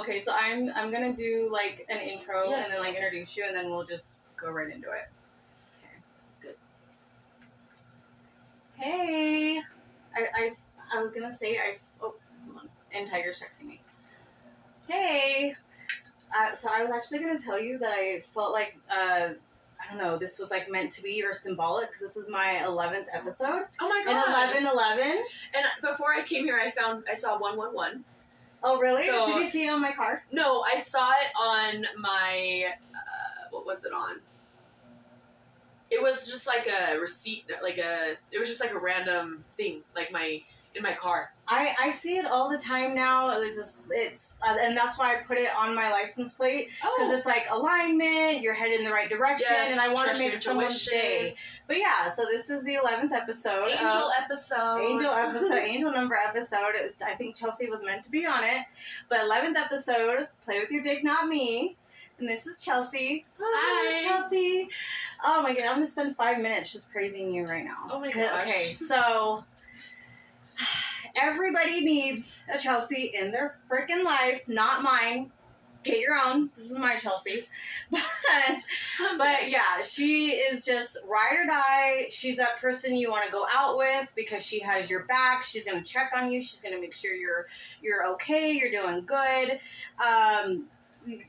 Okay, so I'm gonna do like an intro Yes. and then like introduce you, and then we'll just go right into it. Okay, that's good. Hey, I was gonna say hold on, and Tiger's texting me. Hey, so I was actually gonna tell you that I felt like I don't know, this was like meant to be or symbolic because this is my 11th episode. Oh my god! And 11. And before I came here, I saw 111. Oh really? So, did you see it on my car? No, I saw it on my. What was it on? It was just like a receipt, it was just like a random thing, like in my car. I see it all the time now. And that's why I put it on my license plate, because it's like alignment, you're headed in the right direction, yes, and I want to make someone's day. But yeah, so this is the 11th episode. Angel number episode. I think Chelsea was meant to be on it. But 11th episode, Play With Your Dick, Not Me. And this is Chelsea. Hi, Chelsea. Oh my god, I'm gonna spend 5 minutes just praising you right now. Oh my gosh. Okay, so everybody needs a Chelsea in their freaking life, not mine. Get your own. This is my Chelsea. But yeah, she is just ride or die. She's that person you want to go out with because she has your back. She's going to check on you. She's going to make sure you're okay, you're doing good.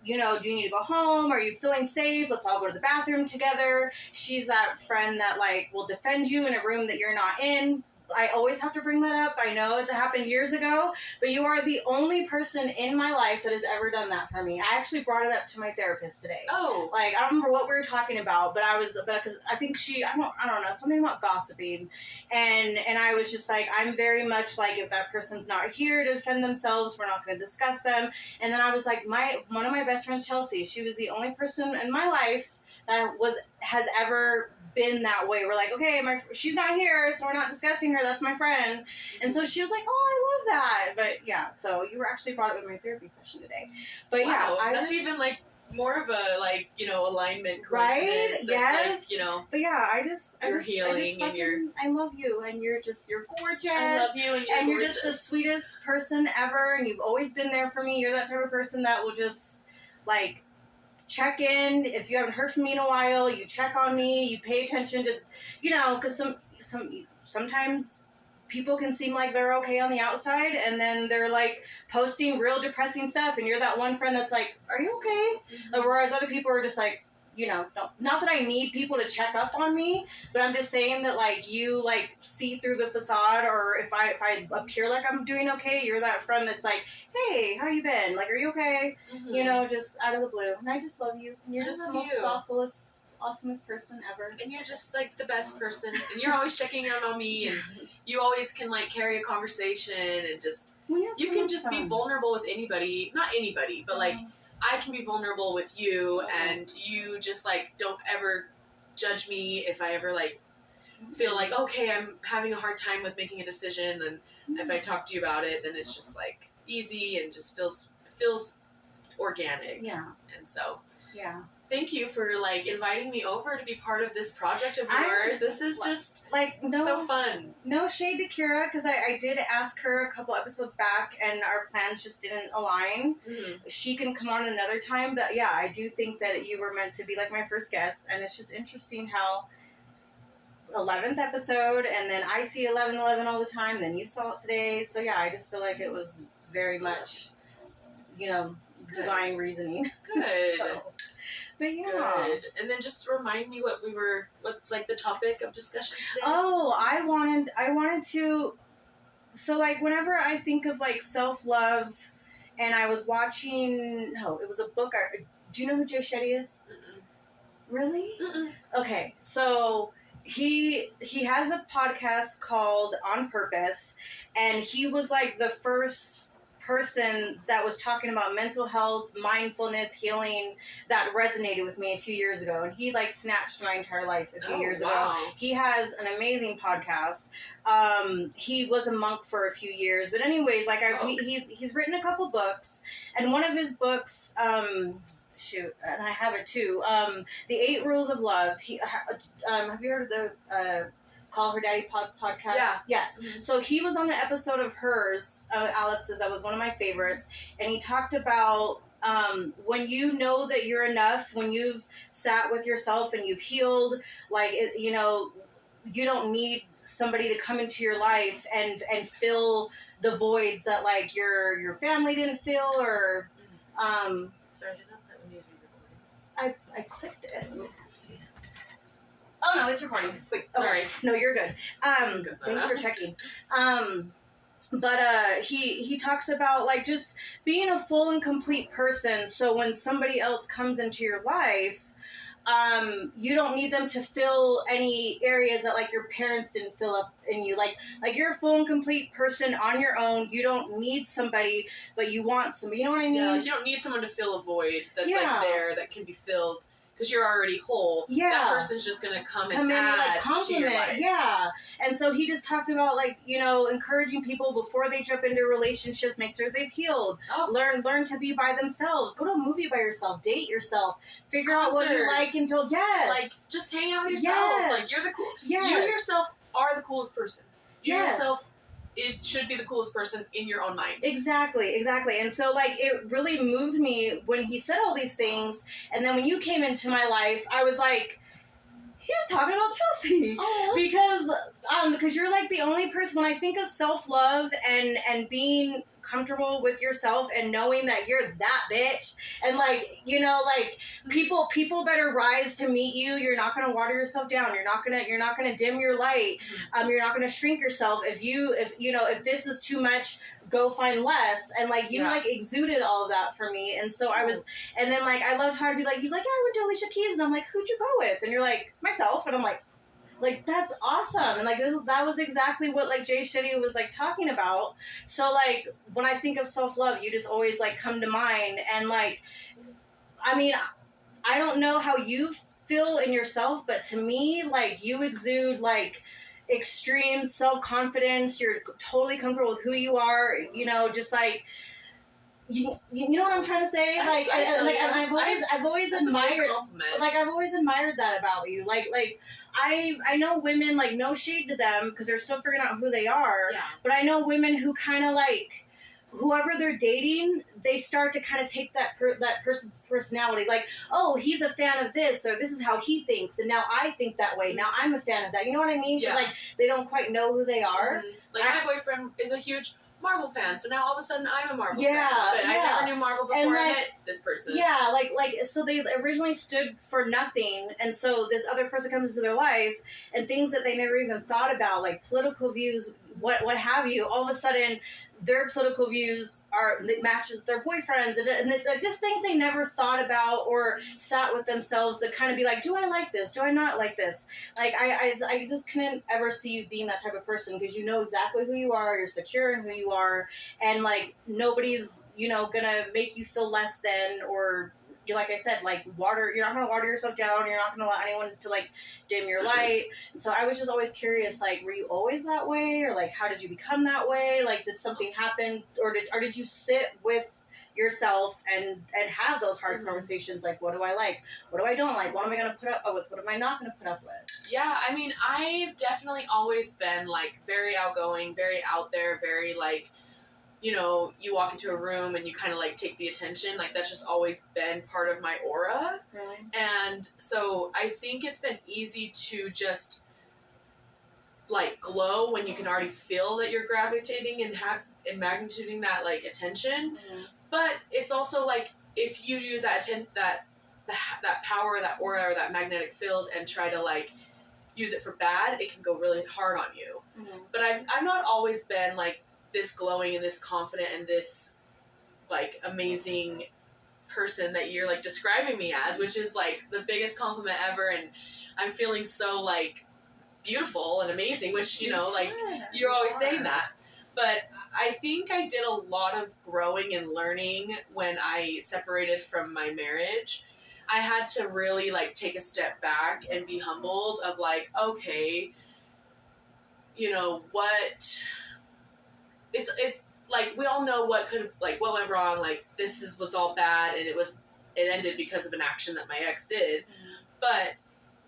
You know, do you need to go home? Are you feeling safe? Let's all go to the bathroom together. She's that friend that like will defend you in a room that you're not in. I always have to bring that up. I know it happened years ago, but you are the only person in my life that has ever done that for me. I actually brought it up to my therapist today. Oh. Like, I don't remember what we were talking about, but because I think I don't know, something about gossiping. And I was just like, I'm very much like, if that person's not here to defend themselves, we're not going to discuss them. And then I was like, one of my best friends, Chelsea, she was the only person in my life that has ever been that way. We're like, okay, she's not here, so we're not discussing her. That's my friend. And so she was like, oh, I love that. But yeah, so you were actually brought up in my therapy session today. But wow, yeah, that's even like more of a alignment coincidence. Right? Yes. Like, But yeah, you're healing and I love you, and you're gorgeous. I love you, and you're just the sweetest person ever, and you've always been there for me. You're that type of person that will just like check in. If you haven't heard from me in a while, you check on me, you pay attention to, because sometimes people can seem like they're okay on the outside, and then they're like posting real depressing stuff, and you're that one friend that's like, are you okay? Mm-hmm. Whereas other people are just like, not that I need people to check up on me, but I'm just saying that like you like see through the facade, or if I appear like I'm doing okay, you're that friend that's like, hey, how you been? Like, are you okay? Mm-hmm. Just out of the blue. And I just love you. And you're just the most thoughtfulest, awesomest person ever. And you're just like the best person. And you're always checking in on me, and you always can like carry a conversation, and just you can just be vulnerable with anybody. Not anybody, but like I can be vulnerable with you, and you just like don't ever judge me if I ever like feel like, okay, I'm having a hard time with making a decision, and if I talk to you about it, then it's just like easy and just feels organic. Yeah. And so yeah. Thank you for like inviting me over to be part of this project of yours. This is just like so fun. No shade to Kira, because I did ask her a couple episodes back, and our plans just didn't align. Mm-hmm. She can come on another time, but yeah, I do think that you were meant to be like my first guest, and it's just interesting how 11th episode, and then I see 11/11 all the time, then you saw it today, so yeah, I just feel like it was very much, divine reasoning. Good. But yeah. Good. And then just remind me what's like the topic of discussion today? Oh, I wanted to, so like whenever I think of like self-love, and I was watching, it was a book. Do you know who Joe Shetty is? Mm-mm. Really? Mm-mm. Okay, so he has a podcast called On Purpose, and he was like the first person that was talking about mental health, mindfulness, healing, that resonated with me a few years ago, and he like snatched my entire life a few years ago. He has an amazing podcast. He was a monk for a few years, but anyways, like he's written a couple books, and one of his books, and I have it too, The 8 Rules of Love. Have you heard of the Call Her Daddy podcast. Yeah. Yes. Mm-hmm. So he was on the episode of hers, Alex's, that was one of my favorites, and he talked about when you know that you're enough, when you've sat with yourself and you've healed, like, you know, you don't need somebody to come into your life and fill the voids that, like, your family didn't fill, or Sorry, I didn't know if that would need to be recording. I clicked it. Let me see. Oh no, it's recording. Wait, sorry. No, you're good. Thanks for checking. But he talks about, like, just being a full and complete person. So when somebody else comes into your life, you don't need them to fill any areas that, like, your parents didn't fill up in you. Like you're a full and complete person on your own. You don't need somebody, but you want somebody. You know what I mean? Yeah, you don't need someone to fill a void that's like there that can be filled because you're already whole. Yeah. That person's just gonna come and in and, like, compliment. To your life. Yeah. And so he just talked about, like, you know, encouraging people before they jump into relationships, make sure they've healed. Oh. Learn to be by themselves. Go to a movie by yourself. Date yourself. Figure out what you like until death. Like, just hang out with yourself. Yes. Like, you're the cool. Yes. You yourself are the coolest person. You Yes. yourself should be the coolest person in your own mind. Exactly. And so, like, it really moved me when he said all these things, and then when you came into my life, I was like, he was talking about Chelsea. Aww. Because you're, like, the only person, when I think of self-love and being comfortable with yourself and knowing that you're that bitch, and, like, you know, like, people better rise to meet you. You're not going to water yourself down. You're not going to dim your light. You're not going to shrink yourself. If this is too much, go find less. And, like, you like exuded all of that for me. And so I was, and then, like, I loved how I'd be like, you'd like, yeah, I went to Alicia Keys, and I'm like, who'd you go with? And you're like, myself. And I'm like, that's awesome. And, like, that was exactly what, like, Jay Shetty was, like, talking about. So, like, when I think of self-love, you just always, like, come to mind. And, like, I mean, I don't know how you feel in yourself, but to me, like, you exude, like, extreme self-confidence. You're totally comfortable with who you are, you know, just, like, you know what I'm trying to say? Like, I've always admired, like, I've always admired that about you. Like, I know women, like, no shade to them because they're still figuring out who they are. Yeah. But I know women who kind of, like, whoever they're dating, they start to kind of take that person's personality. Like, oh, he's a fan of this, or this is how he thinks, and now I think that way. Now I'm a fan of that. You know what I mean? Yeah. Like, they don't quite know who they are. Mm-hmm. Like, my boyfriend is a huge Marvel fan, so now all of a sudden I'm a Marvel fan. But I never knew Marvel before, like, I met this person. Yeah, like so they originally stood for nothing, and so this other person comes into their life, and things that they never even thought about, like political views, what have you, all of a sudden their political views matches their boyfriends, and just things they never thought about or sat with themselves to kind of be like, do I like this? Do I not like this? Like, I just couldn't ever see you being that type of person, because you know exactly who you are, you're secure in who you are, and, like, nobody's, you know, gonna make you feel less than, or, like I said, like, you're not going to water yourself down. You're not going to let anyone to, like, dim your light. And so I was just always curious, like, were you always that way? Or, like, how did you become that way? Like, did something happen? Or did you sit with yourself and have those hard conversations? Like, what do I like? What do I don't like? What am I going to put up with? What am I not going to put up with? Yeah, I mean, I've definitely always been, like, very outgoing, very out there, very, like, you know, you walk into a room and you kind of, like, take the attention. Like, that's just always been part of my aura. Really? And so I think it's been easy to just, like, glow when you can already feel that you're gravitating and magnituding that, like, attention. Mm-hmm. But it's also, like, if you use that power, that aura, or that magnetic field and try to, like, use it for bad, it can go really hard on you. Mm-hmm. But I've not always been, like, this glowing and this confident and this, like, amazing person that you're, like, describing me as, which is, like, the biggest compliment ever, and I'm feeling so, like, beautiful and amazing, which, you know, like, you're always saying that. But I think I did a lot of growing and learning when I separated from my marriage. I had to really, like, take a step back and be humbled of, like, okay, you know, like, we all know what went wrong, like, was all bad, and it ended because of an action that my ex did. Mm-hmm. But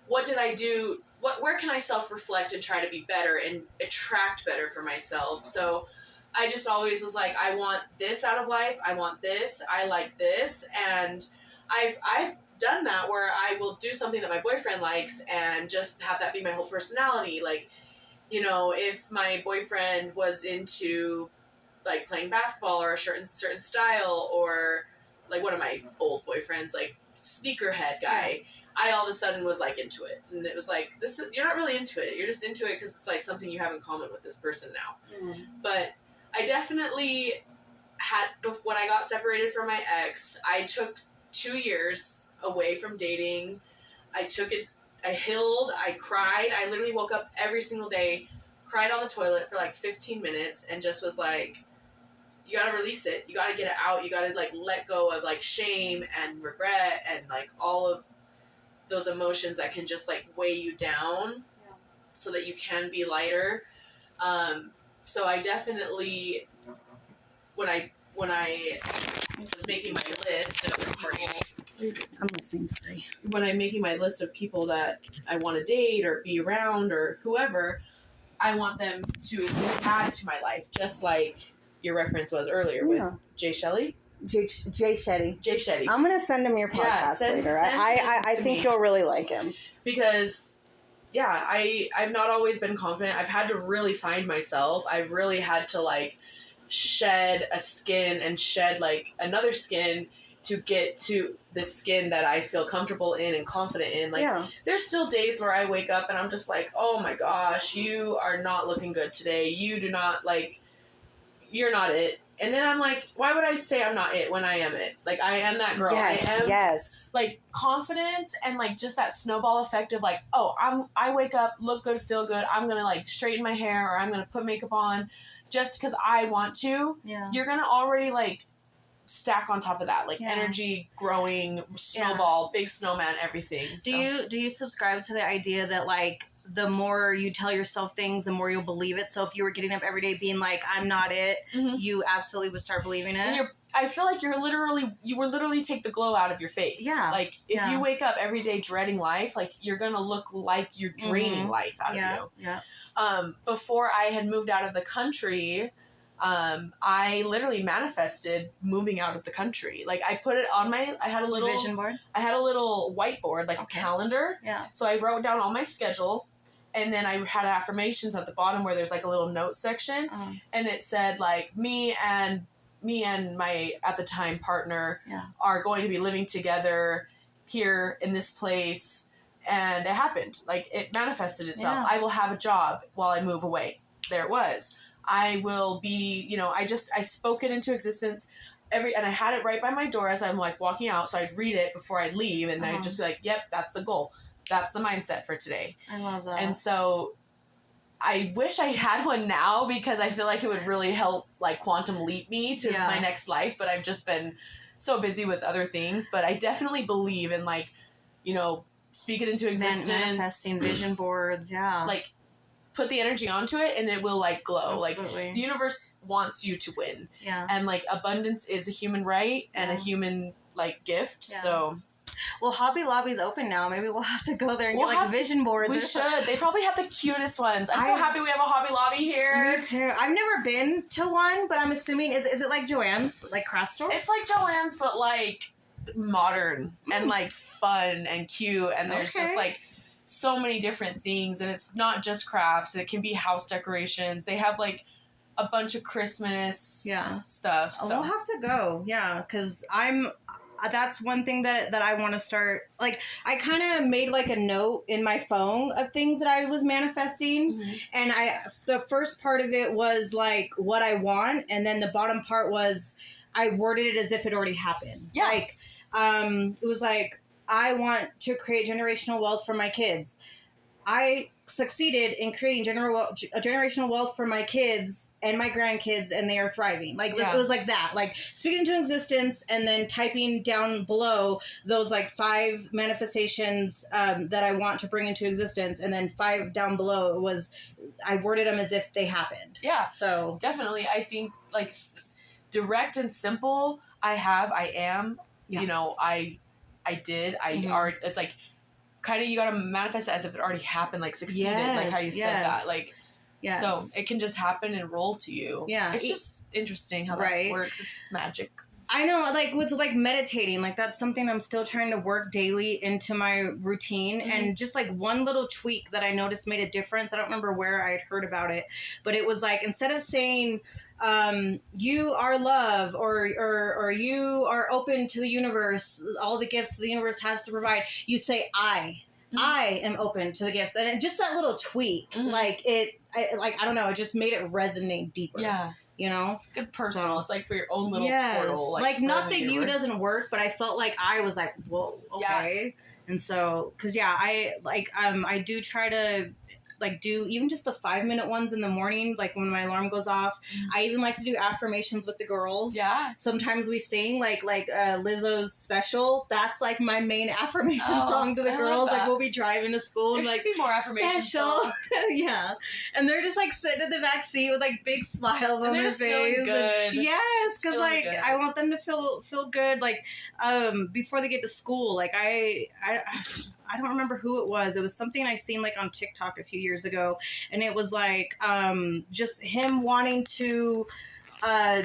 what did I do where can I self-reflect and try to be better and attract better for myself? So I just always was like, I want this out of life. I want this. I like this. And I've done that where I will do something that my boyfriend likes and just have that be my whole personality. Like, you know, if my boyfriend was into like playing basketball or a certain style, or like one of my old boyfriends, like sneakerhead guy, I all of a sudden was like into it, and it was like, you're not really into it. You're just into it because it's like something you have in common with this person now. But I definitely had, when I got separated from my ex, I took 2 years away from dating. I took it. I healed. I cried. I literally woke up every single day, cried on the toilet for like 15 minutes, and just was like, you gotta release it. You gotta get it out. You gotta like let go of like shame and regret and like all of those emotions that can just like weigh you down, so that you can be lighter. So I definitely, when I was making my list of I'm listening, sorry. When I'm making my list of people that I want to date or be around or whoever, I want them to add to my life, just like your reference was earlier with Jay Shetty. Jay Shetty. I'm going to send him your podcast later. I think you'll really like him. Because, I've not always been confident. I've had to really find myself. I've really had to, like, shed a skin and shed, like, another skin to get to the skin that I feel comfortable in and confident in. Like, there's still days where I wake up and I'm just like, oh my gosh, you are not looking good today. You do not, like, you're not it. And then I'm like, why would I say I'm not it when I am it? Like, I am that girl. Yes, I am, yes. like, confidence and, like, just that snowball effect of, like, oh, I wake up, look good, feel good. I'm going to, like, straighten my hair, or I'm going to put makeup on just because I want to. Yeah. You're going to already, like, stack on top of that, like, energy, growing, snowball, big snowman, everything. Do you subscribe to the idea that, like, the more you tell yourself things, the more you'll believe it? So if you were getting up every day being like, I'm not it, you absolutely would start believing it. And I feel like you will literally take the glow out of your face. Yeah. Like, if you wake up every day dreading life, like, you're going to look like you're draining life out of you. Yeah. Before I had moved out of the country, I literally manifested moving out of the country. Like, I put it on I had a little vision board. I had a little whiteboard, like a calendar. Yeah. So I wrote down all my schedule, and then I had affirmations at the bottom where there's like a little note section, and it said like me and my at the time partner are going to be living together here in this place, and it happened. Like, it manifested itself. Yeah. I will have a job while I move away. There it was. I will be, I spoke it into existence and I had it right by my door as I'm like walking out. So I'd read it before I'd leave, and I'd just be like, yep, that's the goal. That's the mindset for today. I love that. And so I wish I had one now, because I feel like it would really help, like, quantum leap me to my next life. But I've just been so busy with other things. But I definitely believe in, like, speak it into existence. Manifesting vision boards, Like, put the energy onto it and it will, like, glow. Absolutely. Like, the universe wants you to win. Yeah. And, like, abundance is a human right and a human, like, gift. Yeah. So... Well, Hobby Lobby's open now. Maybe we'll have to go there and get, like, vision boards. We should. They probably have the cutest ones. I'm so happy we have a Hobby Lobby here. Me too. I've never been to one, but I'm assuming, is it like Joann's, like, craft store? It's like Joann's, but, like, modern and, like, fun and cute. And there's just, like, so many different things. And it's not just crafts. It can be house decorations. They have, like, a bunch of Christmas stuff. So. We'll have to go. Yeah, because that's one thing that I want to start. Like, I kind of made, like, a note in my phone of things that I was manifesting. And the first part of it was, like, what I want. And then the bottom part was, I worded it as if it already happened. Yeah. Like, it was like, I want to create generational wealth for my kids. I succeeded in creating generational wealth for my kids and my grandkids, and they are thriving. Like, it was like that. Like, speaking into existence and then typing down below those, like, 5 manifestations that I want to bring into existence, and then 5 down below was, I worded them as if they happened. Yeah. So definitely, I think, like, direct and simple. I am. I did. It's like kind of, you gotta manifest it as if it already happened, like succeeded, like how you said that, like, so it can just happen and roll to you. Yeah. It's just interesting how that works. It's magic. I know, like, with, like, meditating, like, that's something I'm still trying to work daily into my routine, and just, like, one little tweak that I noticed made a difference. I don't remember where I had heard about it, but it was, like, instead of saying, you are love, or you are open to the universe, all the gifts the universe has to provide, you say, I am open to the gifts. And it, just that little tweak, like, I don't know, it just made it resonate deeper. Yeah. You know? It's personal. So, it's like for your own little portal. Like not that you doesn't work, but I felt like I was like, whoa, okay. Yeah. And so, cause I do try to like do even just the 5-minute ones in the morning, like when my alarm goes off. I even like to do affirmations with the girls. Yeah. Sometimes we sing like Lizzo's Special. That's like my main affirmation song to the girls. Like we'll be driving to school and like be more affirmation songs. Yeah. And they're just like sitting in the back seat with like big smiles on their face. Good. Yes, because like good. I want them to feel good. Like before they get to school. Like I don't remember who it was. It was something I seen like on TikTok a few years ago. And it was like just him wanting to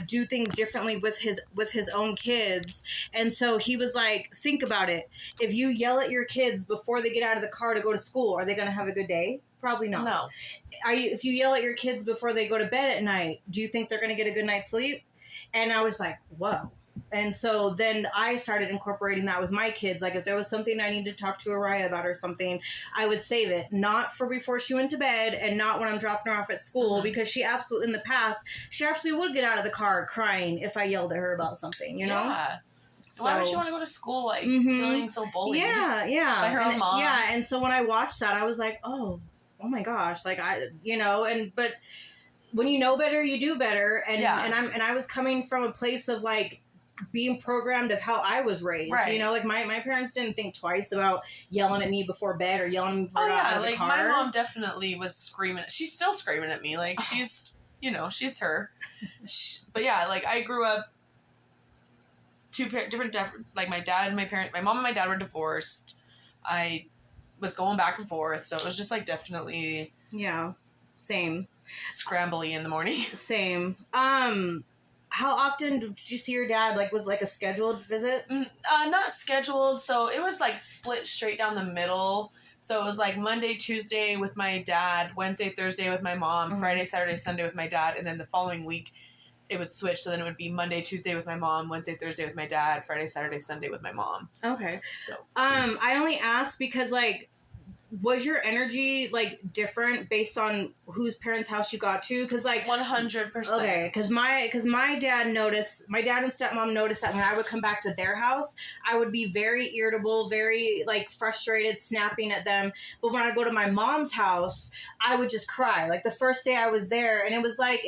do things differently with his own kids. And so he was like, think about it. If you yell at your kids before they get out of the car to go to school, are they going to have a good day? Probably not. No. If you yell at your kids before they go to bed at night, do you think they're going to get a good night's sleep? And I was like, whoa. And so then I started incorporating that with my kids. Like if there was something I needed to talk to Araya about or something, I would save it. Not for before she went to bed and not when I'm dropping her off at school, because she absolutely, in the past, she actually would get out of the car crying if I yelled at her about something, you know? Yeah. So, why would she want to go to school like feeling so bullied? Yeah, yeah. By her own mom. Yeah, and so when I watched that, I was like, oh my gosh. Like but when you know better, you do better. And I was coming from a place of like, being programmed of how I was raised, you know, like my parents didn't think twice about yelling at me before bed or yelling at me before I got out of the car. My mom definitely was screaming. She's still screaming at me. Like she's, she's her. But yeah, like I grew up different, like my dad and my mom and my dad were divorced. I was going back and forth. So it was just like definitely. Yeah. Same. Scrambly in the morning. Same. How often did you see your dad? Like, was like a scheduled visit? Not scheduled. So it was like split straight down the middle. So it was like Monday, Tuesday with my dad, Wednesday, Thursday with my mom, Friday, Saturday, Sunday with my dad, and then the following week it would switch. So then it would be Monday, Tuesday with my mom, Wednesday, Thursday with my dad, Friday, Saturday, Sunday with my mom. Okay. So I only asked because like, was your energy like different based on whose parents' house you got to? Because like 100%. Okay, because my dad and stepmom noticed that when I would come back to their house, I would be very irritable, very like frustrated, snapping at them. But when I go to my mom's house, I would just cry. Like the first day I was there, and it was like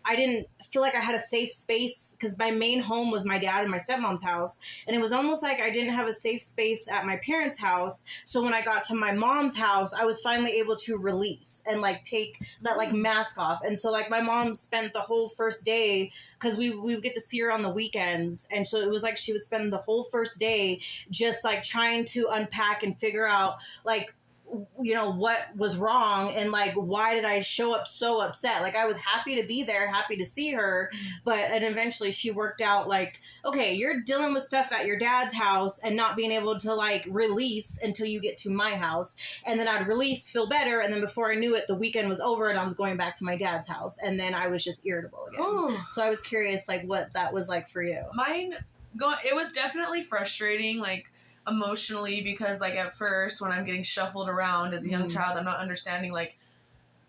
I didn't feel like I had a safe space because my main home was my dad and my stepmom's house. And it was almost like I didn't have a safe space at my parents' house. So when I got to my mom's house, I was finally able to release and like take that like mask off. And so like my mom spent the whole first day because we would get to see her on the weekends. And so it was like she would spend the whole first day just like trying to unpack and figure out like, what was wrong and like why did I show up so upset. Like I was happy to be there, happy to see her, and eventually she worked out like, okay, you're dealing with stuff at your dad's house and not being able to like release until you get to my house. And then I'd release, feel better, and then before I knew it, the weekend was over and I was going back to my dad's house, and then I was just irritable again. Ooh. So I was curious like what that was like for you. It was definitely frustrating, like emotionally, because like at first when I'm getting shuffled around as a young child, I'm not understanding like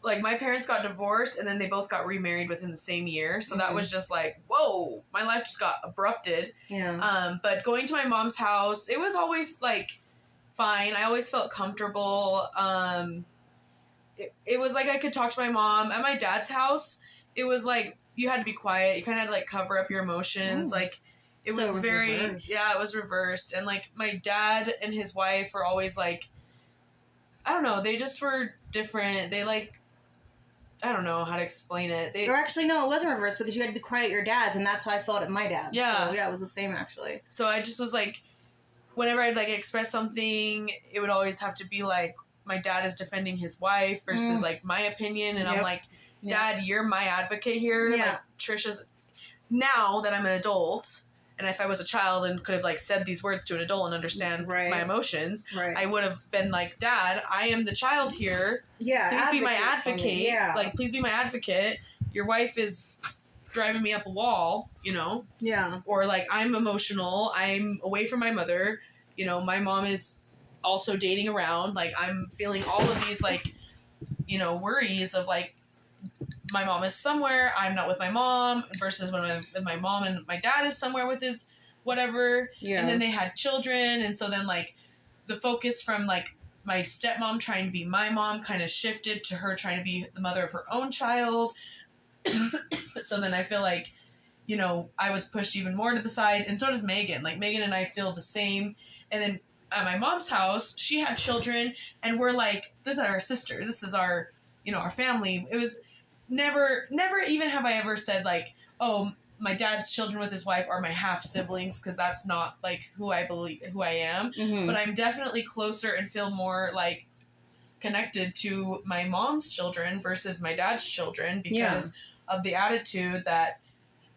my parents got divorced and then they both got remarried within the same year, so that was just like, whoa, my life just got abrupted. But going to my mom's house, it was always like fine. I always felt comfortable. It was like I could talk to my mom. At my dad's house, it was like you had to be quiet, you kind of had to like cover up your emotions. Like it was very reversed. Yeah, it was reversed. And like my dad and his wife were always like, I don't know, they just were different. They like, I don't know how to explain it. Or actually, no, it wasn't reversed because you had to be quiet at your dad's, and that's how I felt at my dad's. Yeah. So, yeah, it was the same actually. So I just was like, whenever I'd like express something, it would always have to be like my dad is defending his wife versus like my opinion, and I'm like, Dad, you're my advocate here. Like Trisha's, now that I'm an adult, and if I was a child and could have like said these words to an adult and understand my emotions, I would have been like, Dad, I am the child here. Yeah, please be my advocate. Yeah, like please be my advocate. Your wife is driving me up a wall, you know? Yeah. Or like, I'm emotional. I'm away from my mother. You know, my mom is also dating around. Like, I'm feeling all of these, like, you know, worries of like, my mom is somewhere, I'm not with my mom, versus when I'm with my mom and my dad is somewhere with his whatever. Yeah. And then they had children. And so then like the focus from like my stepmom trying to be my mom kind of shifted to her trying to be the mother of her own child. So then I feel like, you know, I was pushed even more to the side, and so does Megan. Like, Megan and I feel the same. And then at my mom's house, she had children, and we're like, this is our sisters. This is our, you know, our family. It was never even have I ever said, like, oh, my dad's children with his wife are my half-siblings, because that's not, like, who I am. Mm-hmm. But I'm definitely closer and feel more, like, connected to my mom's children versus my dad's children because of the attitude that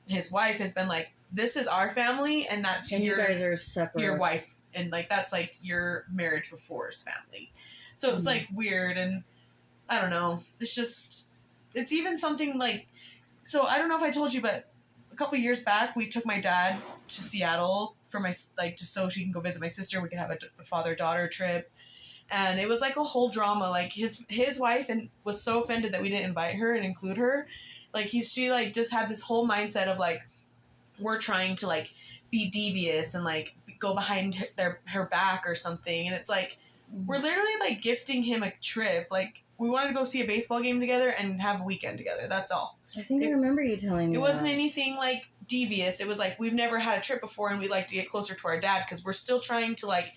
his wife has been like, this is our family, and that's you guys are separate. Your wife, and like that's like your marriage before's family. So it's like weird, and I don't know. It's even something like, so I don't know if I told you, but a couple years back we took my dad to Seattle for my just so she can go visit my sister. We could have a father-daughter trip. And it was like a whole drama. Like his wife was so offended that we didn't invite her and include her. Like she like just had this whole mindset of like, we're trying to like be devious and like go behind her back or something. And it's like, we're literally like gifting him a trip. Like we wanted to go see a baseball game together and have a weekend together. That's all. I think I remember you telling me it wasn't anything like devious. It was like, we've never had a trip before and we'd like to get closer to our dad because we're still trying to like,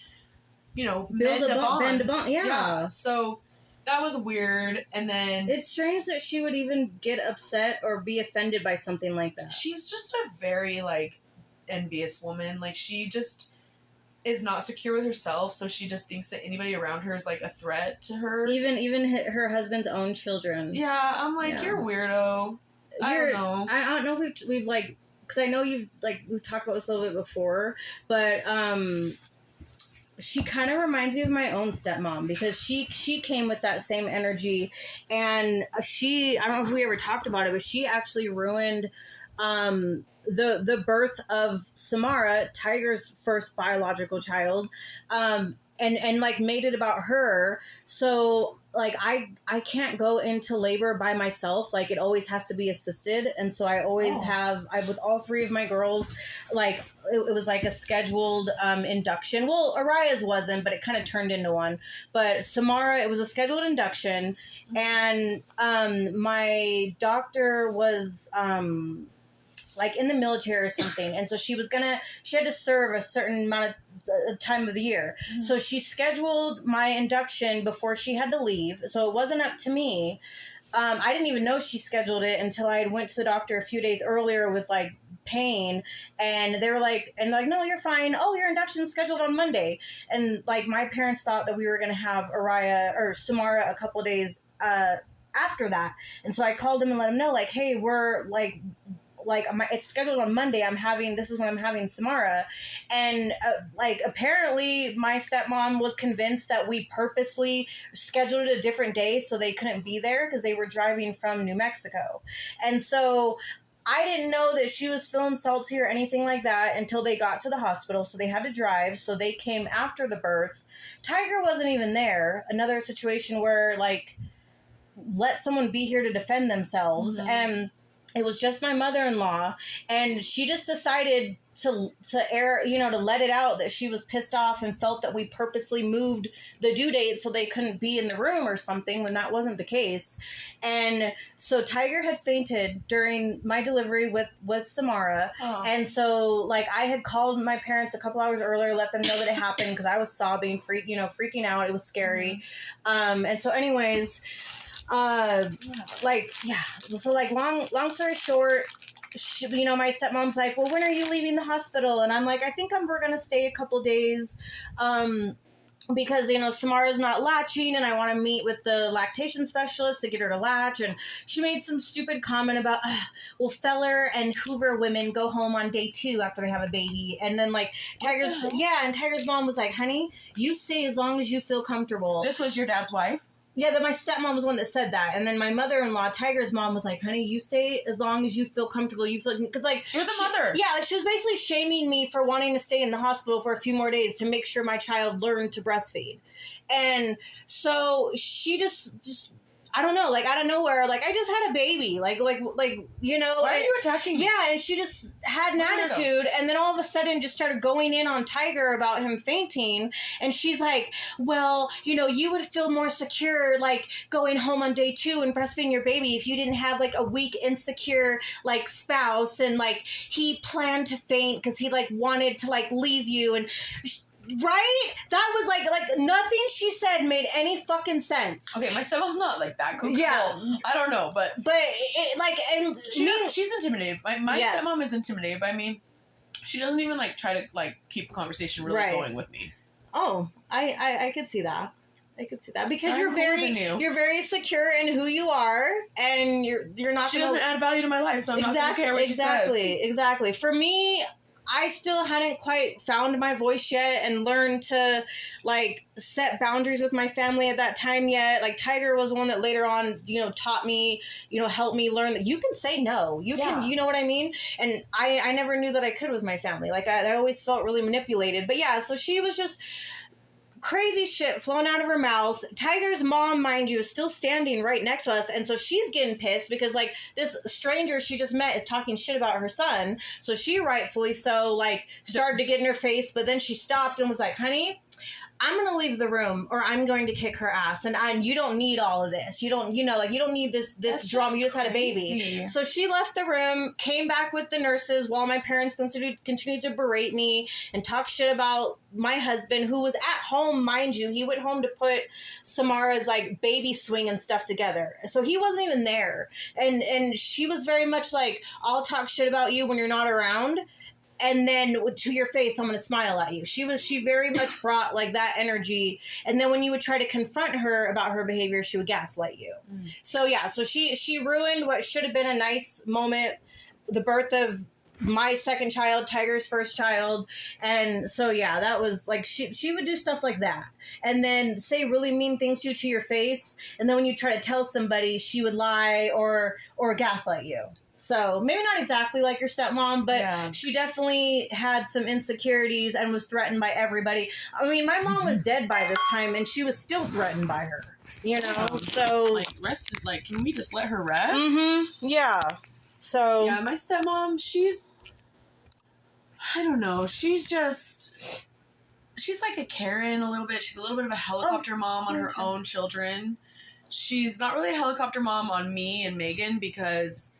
you know, bend a bond. Yeah. So that was weird. And then it's strange that she would even get upset or be offended by something like that. She's just a very like envious woman. Like she just is not secure with herself. So she just thinks that anybody around her is like a threat to her. Even her husband's own children. Yeah. I'm like, you're a weirdo. I don't know. I don't know if we've like, because I know we've talked about this a little bit before, but she kind of reminds me of my own stepmom because she came with that same energy, and I don't know if we ever talked about it, but she actually ruined the birth of Samara, Tiger's first biological child, and like made it about her. So like I can't go into labor by myself. Like it always has to be assisted. And so I always with all three of my girls, like it was like a scheduled induction. Well, Araya's wasn't, but it kind of turned into one. But Samara, it was a scheduled induction. And my doctor was like in the military or something. And so she had to serve a certain amount of time of the year. Mm-hmm. So she scheduled my induction before she had to leave. So it wasn't up to me. I didn't even know she scheduled it until I went to the doctor a few days earlier with like pain, and they were like, no, you're fine. Oh, your induction's scheduled on Monday. And like my parents thought that we were going to have Samara a couple of days after that. And so I called him and let him know, like, hey, we're like it's scheduled on Monday. This is when I'm having Samara. And like apparently my stepmom was convinced that we purposely scheduled it a different day so they couldn't be there because they were driving from New Mexico. And so I didn't know that she was feeling salty or anything like that until they got to the hospital. So they had to drive. So they came after the birth. Tiger wasn't even there. Another situation where like, let someone be here to defend themselves. Mm-hmm. And it was just my mother-in-law, and she just decided to let it out that she was pissed off and felt that we purposely moved the due date so they couldn't be in the room or something when that wasn't the case. And so Tiger had fainted during my delivery with Samara. Oh. And so like I had called my parents a couple hours earlier, let them know that it happened because I was sobbing, freaking out. It was scary. Mm-hmm. And so anyways, so like long story short, you know, my stepmom's like, well, when are you leaving the hospital? And I'm like, I think we're going to stay a couple days. Because, you know, Samara's not latching and I want to meet with the lactation specialist to get her to latch. And she made some stupid comment about, well, Feller and Hoover women go home on day 2 after they have a baby. And then, like, Tiger's mom was like, honey, you stay as long as you feel comfortable. This was your dad's wife? Yeah, my stepmom was the one that said that. And then my mother-in-law, Tiger's mom, was like, honey, you stay as long as you feel comfortable. You feel, because, like... You're the mother. Yeah, like, she was basically shaming me for wanting to stay in the hospital for a few more days to make sure my child learned to breastfeed. And so she just I don't know, like, out of nowhere, like, I just had a baby, like, you know. Why are you attacking me? Yeah, and she just had an attitude, and then all of a sudden just started going in on Tiger about him fainting, and she's like, well, you know, you would feel more secure, like, going home on day 2 and breastfeeding your baby if you didn't have, like, a weak, insecure, like, spouse, and, like, he planned to faint because he, like, wanted to, like, leave you, and... Right? That was like nothing she said made any fucking sense. Okay, my stepmom's not like that. Yeah. Well, I don't know, but it, like, and she's intimidated. My yes. stepmom is intimidated by me. She doesn't even like try to like keep a conversation really going with me. Oh, I could see that. I could see that because you're you're very secure in who you are, and you're not. She doesn't add value to my life, so I'm not gonna care what she says. Exactly. For me, I still hadn't quite found my voice yet and learned to, like, set boundaries with my family at that time yet. Like, Tiger was the one that later on, you know, taught me, you know, helped me learn that you can say no. You can, you know what I mean? And I never knew that I could with my family. Like, I always felt really manipulated. But yeah, so she was just... crazy shit flowing out of her mouth. Tiger's mom, mind you, is still standing right next to us, and so she's getting pissed because, like, this stranger she just met is talking shit about her son, so she rightfully so, like, started to get in her face, but then she stopped and was like, honey, I'm going to leave the room or I'm going to kick her ass, and you don't need all of this. You don't, you know, like, you don't need this drama. You just had a baby. So she left the room, came back with the nurses while my parents continued to berate me and talk shit about my husband, who was at home, mind you. He went home to put Samara's, like, baby swing and stuff together. So he wasn't even there. And she was very much like, I'll talk shit about you when you're not around. And then to your face, I'm going to smile at you. She very much brought, like, that energy. And then when you would try to confront her about her behavior, she would gaslight you. So yeah, so she ruined what should have been a nice moment, the birth of my second child, Tiger's first child. And so yeah, that was like, she would do stuff like that. And then say really mean things to your face. And then when you try to tell somebody, she would lie or gaslight you. So maybe not exactly like your stepmom, but she definitely had some insecurities and was threatened by everybody. I mean, my mom was dead by this time, and she was still threatened by her. You know, so like rested. Like, can we just let her rest? Yeah. So yeah, my stepmom, I don't know. She's like a Karen a little bit. She's a little bit of a helicopter mom on her own children. She's not really a helicopter mom on me and Megan because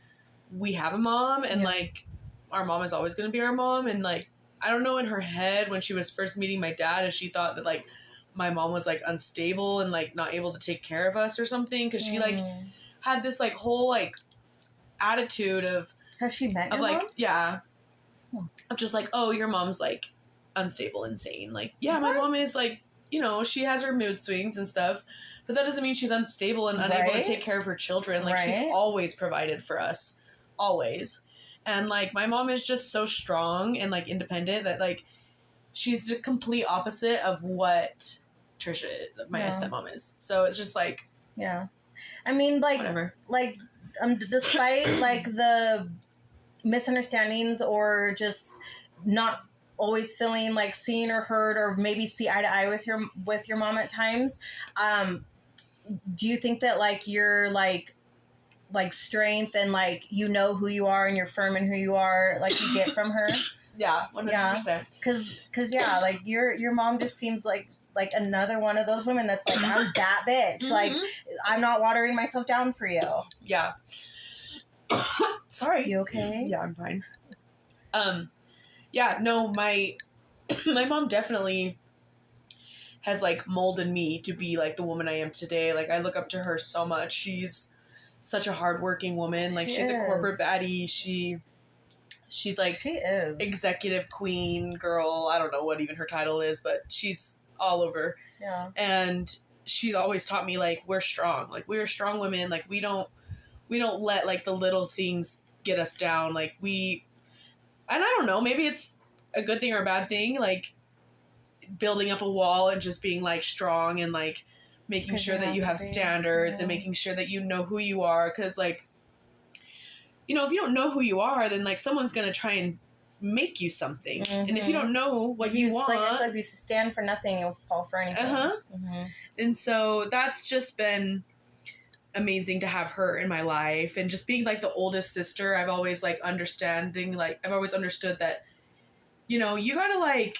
we have a mom, and like, our mom is always going to be our mom. And like, I don't know, in her head when she was first meeting my dad, if she thought that like my mom was like unstable and like not able to take care of us or something, because she like had this like whole like attitude of, has she met your like mom? Yeah, of just like, oh, your mom's like unstable, insane. Like, yeah, my mom is like, you know, she has her mood swings and stuff, but that doesn't mean she's unstable and unable to take care of her children. Like, she's always provided for us. Always. And like, my mom is just so strong and like independent that like, she's the complete opposite of what Trisha, my stepmom, is. So it's just like, I mean, like, whatever. Like, despite like the misunderstandings or just not always feeling like seen or heard or maybe see eye to eye with your mom at times, do you think that like you're like strength and like, you know who you are and you're firm in who you are, like, you get from her? Yeah, 100%. Cause yeah, like your mom just seems like another one of those women that's like, I'm that bitch. Like, I'm not watering myself down for you. Yeah. Sorry. You okay? Yeah, I'm fine. Yeah, no, my mom definitely has like molded me to be like the woman I am today. Like, I look up to her so much. She's such a hardworking woman. Like, she's a corporate baddie. She She's like She is. executive queen girl. I don't know what even her title is, but she's all over. Yeah. And she's always taught me, like, we're strong. Like, we're strong women. Like, we don't let, like, the little things get us down. Like, and I don't know, maybe it's a good thing or a bad thing, like, building up a wall and just being, like, strong and, like, making sure that you have standards and making sure that you know who you are. Because, like, you know, if you don't know who you are, then, like, someone's going to try and make you something. Mm-hmm. And if you don't know what you want... Like I said, if you stand for nothing, you'll fall for anything. Mm-hmm. And so that's just been amazing to have her in my life. And just being, like, the oldest sister, I've always, like, I've always understood that, you know, you gotta, like,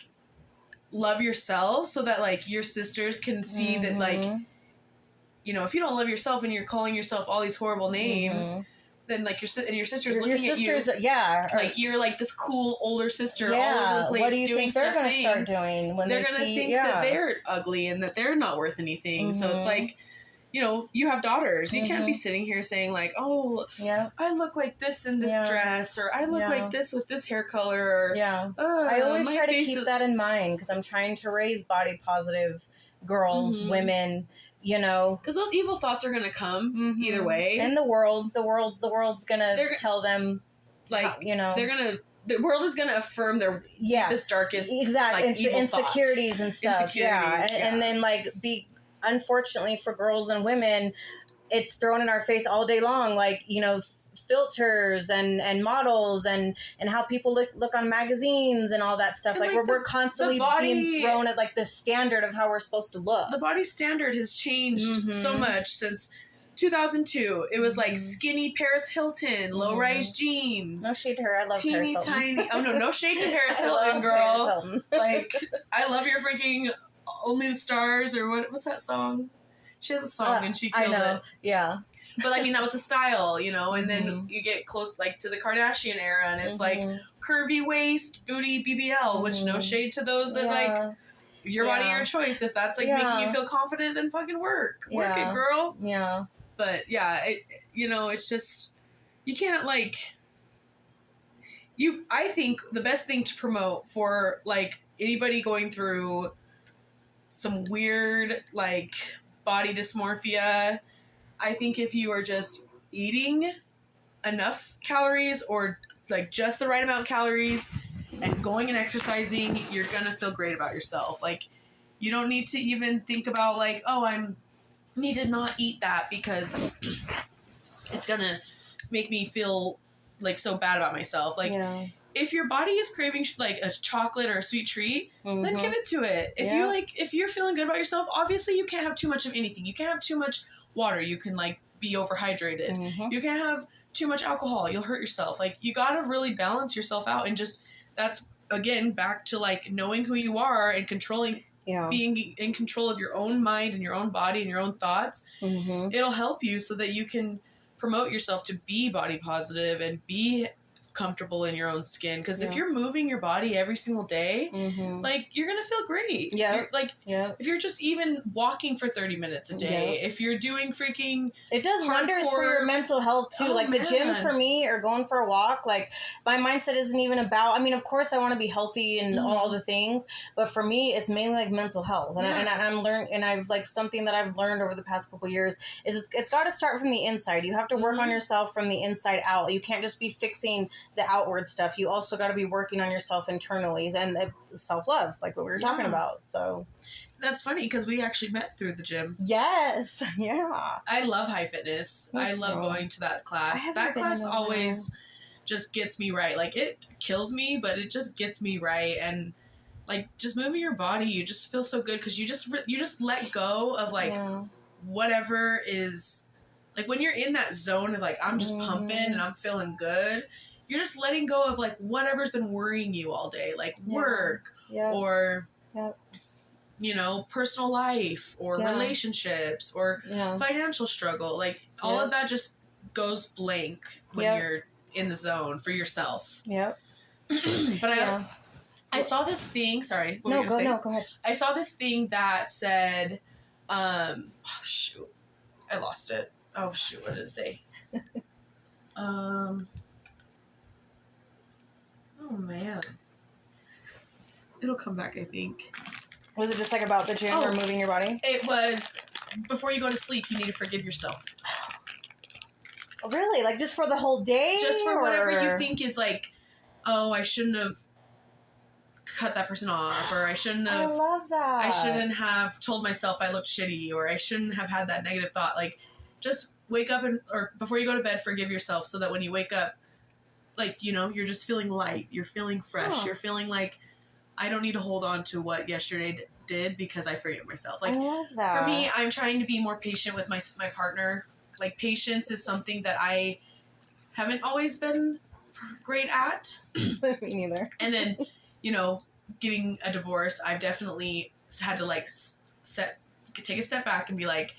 love yourself so that, like, your sisters can see that, like, you know, if you don't love yourself and you're calling yourself all these horrible names, then, like, your sister's looking at you. Yeah. Like, you're, like, this cool older sister all over the place. What do you doing think they're going to start thing. doing when they're going to think that they're ugly and that they're not worth anything. So it's like, you know, you have daughters. You can't be sitting here saying, like, oh, I look like this in this dress, or I look like this with this hair color. Or, I always try to keep that in mind because I'm trying to raise body positive girls, women, you know. Because those evil thoughts are going to come either way. And the world's going to tell them, like, you know. The world is going to affirm their deepest, darkest, like, evil insecurities thoughts. And stuff. And then, like, unfortunately for girls and women, it's thrown in our face all day long, like, you know, filters and models and how people look on magazines and all that stuff. And, like, we're constantly being thrown at, like, the standard of how we're supposed to look. The body standard has changed so much since 2002. It was like skinny Paris Hilton, low-rise jeans. No shade to her. I love teeny Paris Hilton. Tiny. Oh no shade to Paris Hilton, girl. Paris Hilton. Like, I love your freaking Only the Stars, or what's that song? She has a song and she kills it. Yeah. But I mean, that was the style, you know, and then you get close, like, to the Kardashian era, and it's like curvy waist, booty, BBL, which no shade to those that like your body, your choice. If that's like making you feel confident, then fucking work it, girl. Yeah. But you know, it's just, you can't, like, I think the best thing to promote for, like, anybody going through some weird, like, body dysmorphia, I think if you are just eating enough calories, or, like, just the right amount of calories, and going and exercising, you're gonna feel great about yourself. Like, you don't need to even think about, like, oh, I need to not eat that because it's gonna make me feel, like, so bad about myself. Like, if your body is craving, like, a chocolate or a sweet treat, then give it to it. If you're feeling good about yourself, obviously you can't have too much of anything. You can't have too much water. You can, like, be overhydrated. You can't have too much alcohol. You'll hurt yourself. Like, you gotta really balance yourself out, and just, that's, again, back to, like, knowing who you are and controlling, being in control of your own mind and your own body and your own thoughts. It'll help you so that you can promote yourself to be body positive and be comfortable in your own skin. Because if you're moving your body every single day, like, you're gonna feel great. If you're just even walking for 30 minutes a day, if you're doing freaking it does wonders for your mental health too. The gym for me, or going for a walk, like, my mindset isn't even about, I mean, of course I want to be healthy and all the things, but for me it's mainly, like, mental health. And I'm learning, and I've, like, something that I've learned over the past couple years is it's got to start from the inside. You have to work on yourself from the inside out. You can't just be fixing the outward stuff. You also got to be working on yourself internally, and self-love, like what we were talking about. So that's funny because we actually met through the gym. Yes. Yeah. I love high fitness. I love going to that class. That class always just gets me right. Like, it kills me, but it just gets me right. And, like, just moving your body, you just feel so good because you just let go of, like, whatever is, like, when you're in that zone of, like, I'm just pumping and I'm feeling good, you're just letting go of, like, whatever's been worrying you all day, like work or, you know, personal life or relationships or financial struggle. Like, all of that just goes blank when you're in the zone for yourself. But I saw this thing, sorry. No, go ahead. I saw this thing that said, oh, shoot. I lost it. Oh, shoot. What did it say? It'll come back, I think. Was it just like about the gym or moving your body? It was, before you go to sleep, you need to forgive yourself. Really? Like just for the whole day? Just for whatever you think is like, oh, I shouldn't have cut that person off, or I shouldn't have. I love that. I shouldn't have told myself I looked shitty, or I shouldn't have had that negative thought. Like, just wake up or before you go to bed, forgive yourself so that when you wake up, like, you know, you're just feeling light. You're feeling fresh. You're feeling like, I don't need to hold on to what yesterday did because I forgive myself. Like, I love that. For me, I'm trying to be more patient with my partner. Like, patience is something that I haven't always been great at. Me neither. And then, you know, getting a divorce, I've definitely had to, like, take a step back and be like,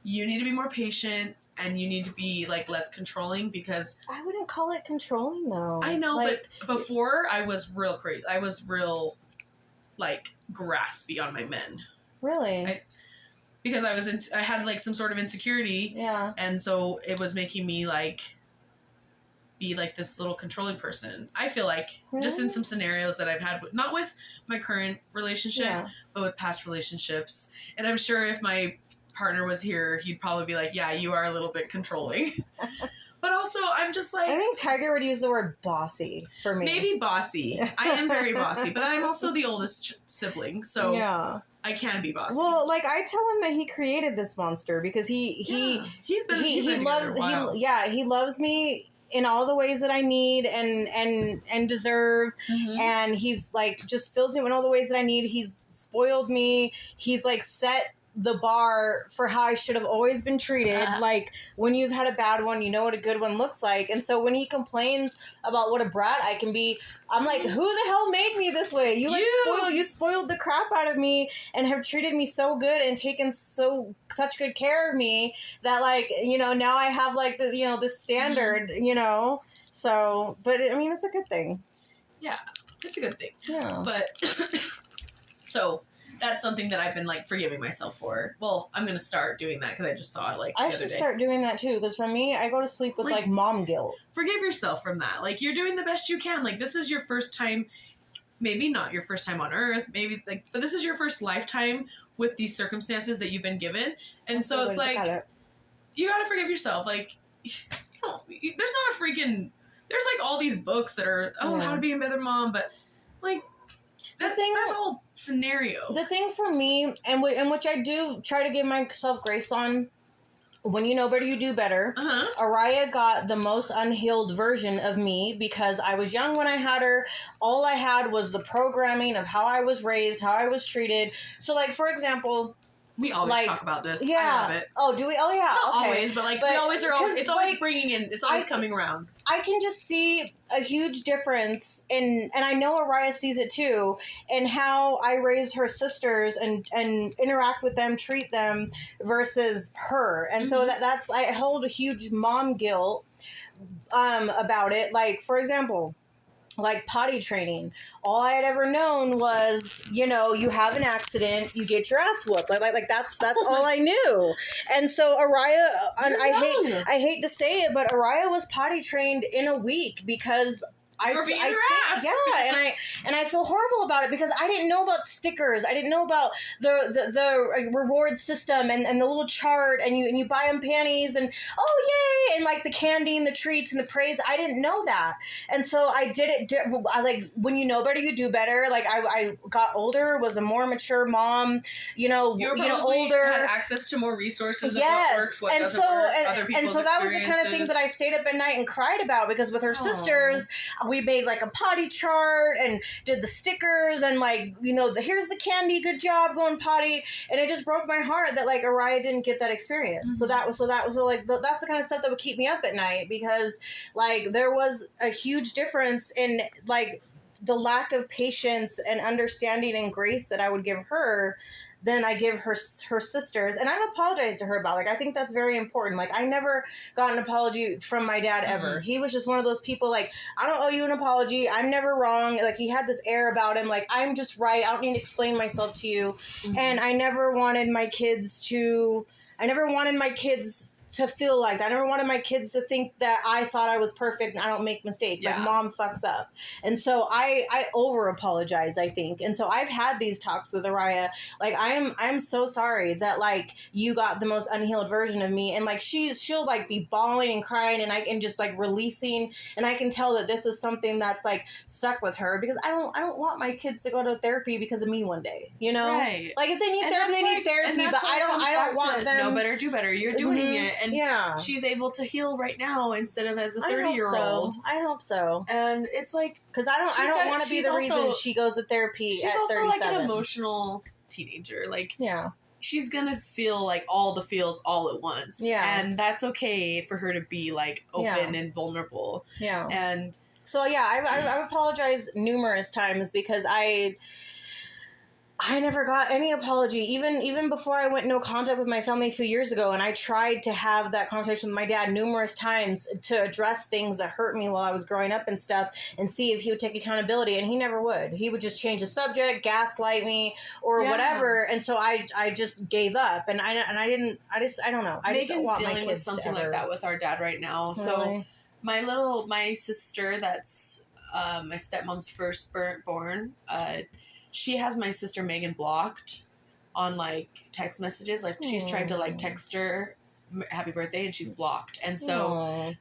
you need to be more patient and you need to be, like, less controlling because... I wouldn't call it controlling, though. I know, like, but before, I was real crazy. I was real, like, graspy on my men. Really? Because I had, like, some sort of insecurity. Yeah. And so it was making me, like, be, like, this little controlling person. I feel like, just in some scenarios that I've had, not with my current relationship, but with past relationships. And I'm sure if my partner was here, he'd probably be like, yeah, you are a little bit controlling. But also, I'm just like... I think Tiger would use the word bossy for me. Maybe bossy. I am very bossy, but I'm also the oldest sibling, so... Yeah. I can be bossy. Well, like I tell him that he created this monster because he loves me in all the ways that I need and deserve, and he like just fills me in all the ways that I need. He's spoiled me. He's like set the bar for how I should have always been treated. Like when you've had a bad one, you know what a good one looks like. And so when he complains about what a brat I can be, I'm like, who the hell made me this way? You spoiled the crap out of me and have treated me so good and taken such good care of me that, like, you know, now I have like the, you know, this standard, you know. So, but I mean, it's a good thing. Yeah, it's a good thing. Yeah. But so that's something that I've been, like, forgiving myself for. Well, I'm going to start doing that because I just saw it, like, the I other should day. start doing that, too, because for me, I go to sleep with, like, mom guilt. Forgive yourself from that. Like, you're doing the best you can. Like, this is your first time, maybe not your first time on Earth, maybe, like, but this is your first lifetime with these circumstances that you've been given. And so it's like, you got to forgive yourself. Like, you know, there's not a freaking, there's, like, all these books that are, how to be a better mom, but, like, that's all scenario. The thing for me, and which I do try to give myself grace on, when you know better, you do better. Araya got the most unhealed version of me because I was young when I had her. All I had was the programming of how I was raised, how I was treated. So, like, for example... We always talk about this. Yeah. I love it. Oh, do we? Oh, yeah. Not always, but, like, we always are. It's always, like, bringing in. It's always coming around. I can just see a huge difference and I know Araya sees it too, in how I raise her sisters and interact with them, treat them versus her. And so that's I hold a huge mom guilt about it. Like, for example, like potty training. All I had ever known was, you know, you have an accident, you get your ass whooped. Like that's all I knew. And so Araya, and I hate to say it, but Araya was potty trained in a week because and I feel horrible about it because I didn't know about stickers. I didn't know about the reward system and the little chart and you buy them panties and oh yay and like the candy and the treats and the praise. I didn't know that, and so I did it. I like when you know better, you do better. Like I got older, was a more mature mom. You know, older, had access to more resources. Of what works, what doesn't work, other people's and so that was the kind of thing that I stayed up at night and cried about because with her sisters. We made like a potty chart and did the stickers and like, you know, here's the candy, good job going potty. And it just broke my heart that like Araya didn't get that experience. So that was like, that's the kind of stuff that would keep me up at night because like there was a huge difference in like the lack of patience and understanding and grace that I would give her than I give her sisters. And I've apologized to her about, like, I think that's very important. Like, I never got an apology from my dad ever. He was just one of those people, like, I don't owe you an apology. I'm never wrong. Like, he had this air about him, like, I'm just right. I don't need to explain myself to you. And I never wanted my kids to feel like that. I never wanted my kids to think that I thought I was perfect and I don't make mistakes. Like, mom fucks up. And so I over apologize, I think. And so I've had these talks with Araya. Like, I'm so sorry that, like, you got the most unhealed version of me. And, like, she'll like be bawling and crying, and I can just, like, releasing, and I can tell that this is something that's, like, stuck with her, because I don't want my kids to go to therapy because of me one day, you know? Right. Like, if they need therapy, they need therapy, but I don't want them. Know better, do better. You're doing it. And she's able to heal right now instead of as a 30-year-old. I hope so. And it's like, because I don't want to be the reason she goes to therapy at 37. She's also like an emotional teenager. Like, she's gonna feel like all the feels all at once. Yeah. And that's okay for her to be like open and vulnerable. Yeah. And so I've apologized numerous times because I never got any apology, even before I went no contact with my family a few years ago, and I tried to have that conversation with my dad numerous times to address things that hurt me while I was growing up and stuff, and see if he would take accountability, and he never would. He would just change the subject, gaslight me, or whatever, and so I just gave up, and I don't know. I Megan's just don't want dealing my kids with something like that with our dad right now. Really? So my sister, that's my stepmom's firstborn, she has my sister Megan blocked on, like, text messages. Like, she's tried to, like, text her happy birthday, and she's blocked. And so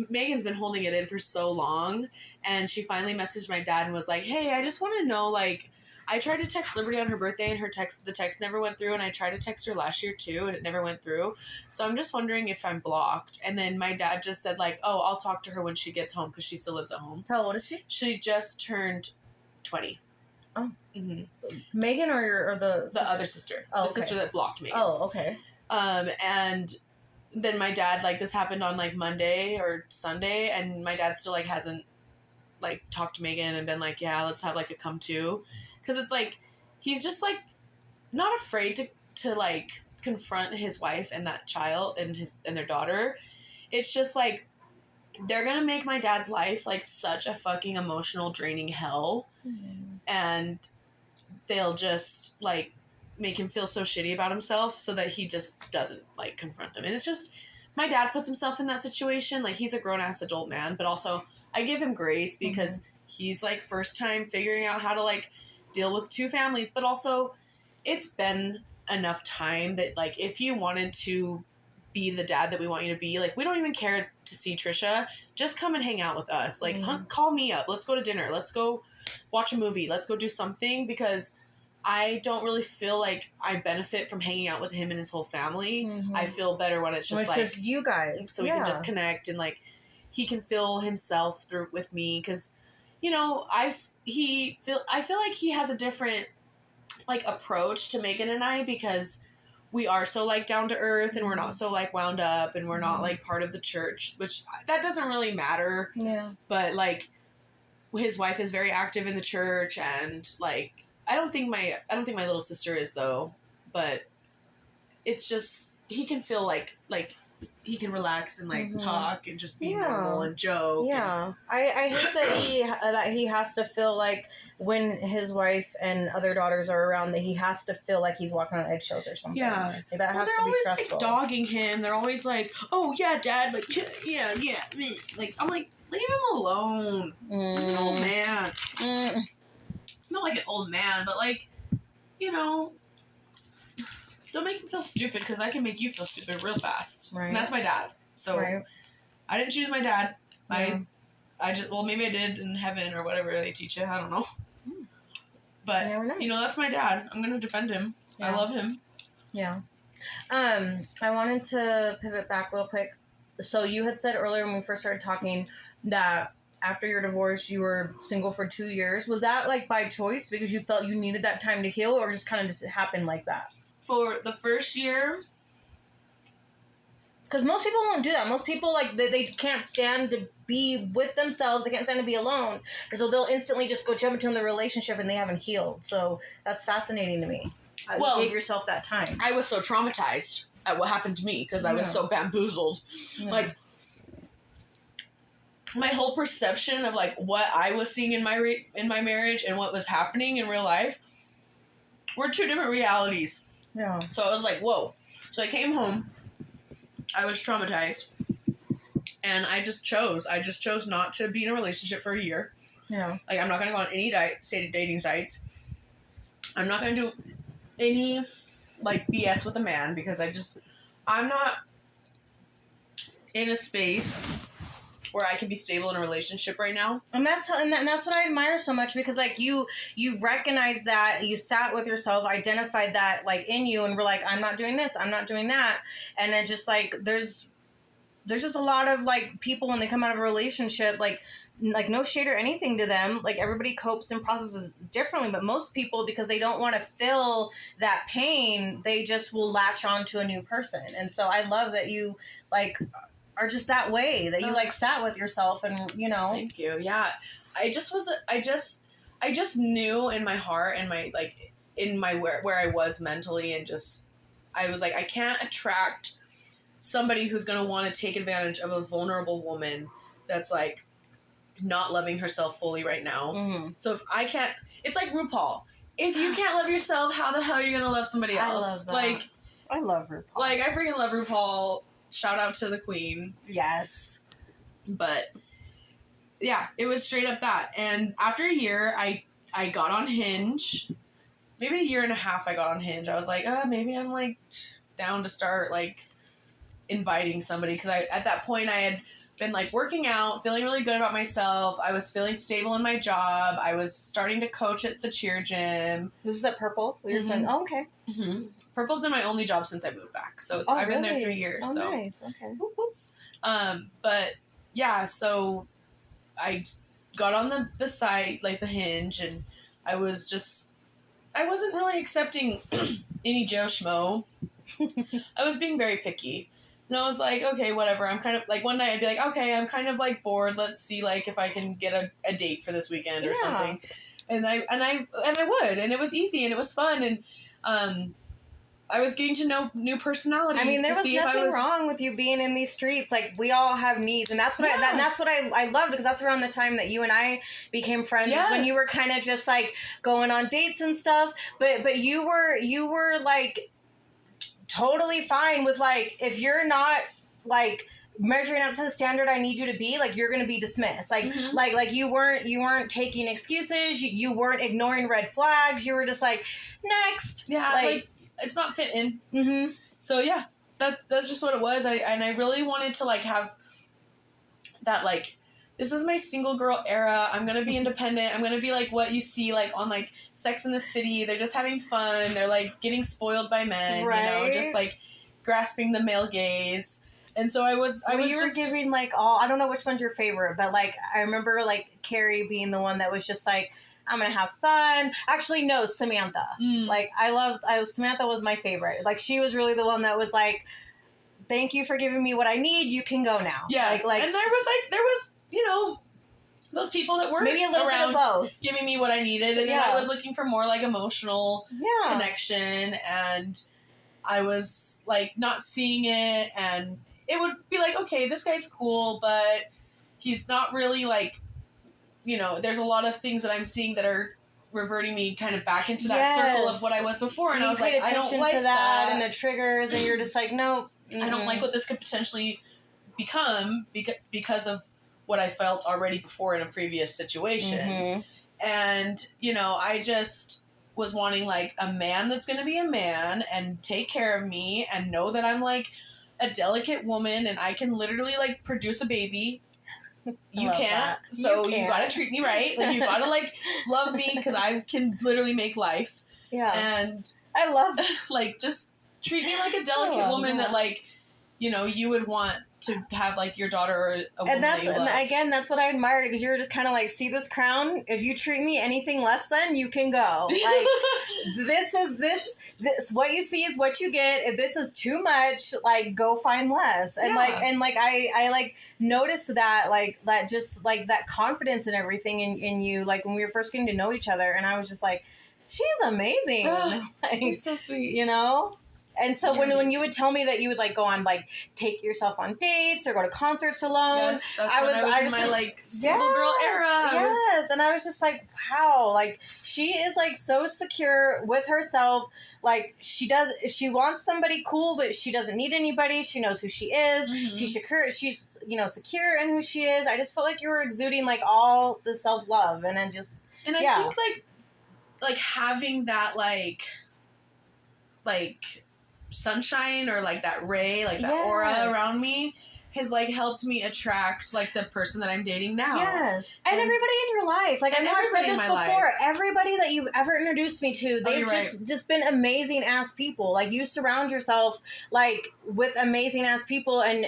Megan's been holding it in for so long, and she finally messaged my dad and was like, hey, I just want to know, like, I tried to text Liberty on her birthday, and the text never went through, and I tried to text her last year too, and it never went through. So I'm just wondering if I'm blocked. And then my dad just said, like, oh, I'll talk to her when she gets home, because she still lives at home. How old is she? She just turned 20. Oh. Megan or the other sister. Oh, the sister that blocked Megan. Oh, okay. And then my dad, like, this happened on, like, Monday or Sunday, and my dad still, like, hasn't, like, talked to Megan and been like, yeah, let's have, like, a come to. Because it's like, he's just, like, not afraid to like confront his wife and that child and their daughter. It's just like, they're gonna make my dad's life, like, such a fucking emotional draining hell. And they'll just, like, make him feel so shitty about himself so that he just doesn't, like, confront them. And it's just, my dad puts himself in that situation. Like, he's a grown-ass adult man, but also I give him grace because he's, like, first time figuring out how to, like, deal with two families. But also, it's been enough time that, like, if you wanted to be the dad that we want you to be, like, we don't even care to see Trisha. Just come and hang out with us. Like, call me up. Let's go to dinner. Let's go watch a movie. Let's go do something, because I don't really feel like I benefit from hanging out with him and his whole family. I feel better when it's just you guys. So we can just connect, and, like, he can feel himself through with me, because, you know, I feel like he has a different, like, approach to Megan and I, because we are so, like, down to earth, and we're not so, like, wound up, and we're not, like, part of the church, which that doesn't really matter. Yeah. But, like, his wife is very active in the church, and, like, I don't think my little sister is, though, but it's just, he can feel like he can relax and, like, talk and just be normal and joke. Yeah. I hate that he has to feel like when his wife and other daughters are around, that he has to feel like he's walking on eggshells or something. Yeah. Like, that has to be stressful. They're always, like, dogging him. They're always like, oh, yeah, Dad, like, yeah, me. Like, I'm like, leave him alone. He's an old man. Not like an old man, but, like, you know, don't make him feel stupid, because I can make you feel stupid real fast. Right. And that's my dad. So I didn't choose my dad. Yeah. I just, well, maybe I did in heaven or whatever they teach you. I don't know. But, you know, that's my dad. I'm going to defend him. Yeah. I love him. Yeah. I wanted to pivot back real quick. So you had said earlier when we first started talking that after your divorce, you were single for 2 years. Was that, like, by choice because you felt you needed that time to heal, or just kind of just happened like that? For the first year, because most people won't do that. Most people, like, they can't stand to be with themselves. They can't stand to be alone. And so they'll instantly just go jump into the relationship, and they haven't healed. So that's fascinating to me. You gave yourself that time. I was so traumatized at what happened to me because I was so bamboozled. Yeah. Like, my whole perception of, like, what I was seeing in my marriage and what was happening in real life were two different realities. Yeah. So I was like, whoa. So I came home, I was traumatized. And I just chose not to be in a relationship for a year. Yeah. Like, I'm not going to go on any dating sites. I'm not going to do any, like, BS with a man because I'm not in a space where I can be stable in a relationship right now. And that's what I admire so much because, like, you recognize that, you sat with yourself, identified that, like, in you, and were like, I'm not doing this, I'm not doing that. And then just, like, there's just a lot of, like, people when they come out of a relationship, like no shade or anything to them, like, everybody copes and processes differently, but most people, because they don't want to feel that pain, they just will latch on to a new person. And so I love that you, like, are just that way, that you, like, sat with yourself and, you know. Thank you. Yeah. I just knew in my heart and my, like, in my, where I was mentally, and just, I was like, I can't attract somebody who's going to want to take advantage of a vulnerable woman that's, like, not loving herself fully right now. Mm-hmm. So if I can't, it's like RuPaul. If you can't love yourself, how the hell are you going to love somebody else? I love that. Like, I love RuPaul. Like, I freaking love RuPaul. Shout out to the queen. Yes. But yeah, it was straight up that. And after a year, I got on Hinge. Maybe a year and a half I got on Hinge. I was like, maybe I'm, like, down to start, like, inviting somebody. Because at that point, I had been, like, working out, feeling really good about myself. I was feeling stable in my job. I was starting to coach at the cheer gym. This is at Purple? Mm-hmm. Oh, okay. Mm-hmm. Purple's been my only job since I moved back. So I've been there 3 years. Oh, so. Nice. Okay. Whoop, whoop. But yeah, so I got on the site, like the Hinge, and I wasn't really accepting any Joe Schmo. I was being very picky. And I was like, okay, whatever. I'm kind of, like, one night I'd be like, okay, I'm kind of, like, bored. Let's see, like, if I can get a date for this weekend or something. And I would, and it was easy and it was fun, and I was getting to know new personalities. I mean, there was nothing wrong with you being in these streets. Like, we all have needs, and that's what I loved, because that's around the time that you and I became friends. Yes. When you were kind of just, like, going on dates and stuff. But you were like totally fine with, like, if you're not, like, measuring up to the standard I need you to be, like, you're going to be dismissed. Like, mm-hmm. like you weren't taking excuses. You weren't ignoring red flags. You were just like, next. Yeah. Like it's not fitting. Mm-hmm. So yeah, that's just what it was. I really wanted to, like, have that, like, this is my single girl era. I'm going to be independent. I'm going to be, like, what you see, like, on, like, Sex and the City. They're just having fun. They're, like, getting spoiled by men, right. You know, just, like, grasping the male gaze. And so you were giving, like, all, I don't know which one's your favorite, but, like, I remember, like, Carrie being the one that was just like, I'm going to have fun. Actually, no, Samantha. Like, Samantha was my favorite. Like, she was really the one that was like, thank you for giving me what I need. You can go now. Yeah. Like, and there was, you know, those people that were maybe a little around bit of both, giving me what I needed. And then I was looking for more, like, emotional connection. And I was, like, not seeing it. And it would be like, okay, this guy's cool, but he's not really, like, you know, there's a lot of things that I'm seeing that are reverting me kind of back into that circle of what I was before. And I was like, I don't like that. And the triggers, and you're just like, no. Mm-hmm. I don't like what this could potentially become because of what I felt already before in a previous situation. Mm-hmm. And, you know, I just was wanting, like, a man that's going to be a man and take care of me and know that I'm, like, a delicate woman and I can literally, like, produce a baby. You can't, so you gotta treat me right. Like, you gotta, like, love me because I can literally make life. Yeah. And I love, like, just treat me like a delicate woman that, like, you know, you would want to have, like, your daughter or a woman that you love. And again, that's what I admired, because you were just kind of like, see this crown? If you treat me anything less than, you can go. Like, this what you see is what you get. If this is too much, like, go find less. And I like noticed that, like, that just, like, that confidence and everything in you, like, when we were first getting to know each other, and I was just like, she's amazing. You're so sweet. You know? And so when you would tell me that you would like go on like take yourself on dates or go to concerts alone, yes, that's I was in my like single girl era. Yes, and I was just like, wow, like she is like so secure with herself. Like she does, if she wants somebody cool, but she doesn't need anybody. She knows who she is. She's secure. She's secure in who she is. I just felt like you were exuding like all the self love, and then just I think like having that like sunshine or like that ray, like that aura around me has like helped me attract like the person that I'm dating now. Yes. And everybody in your life. Like I know I've said this before. Everybody that you've ever introduced me to, they've just been amazing ass people. Like you surround yourself like with amazing ass people and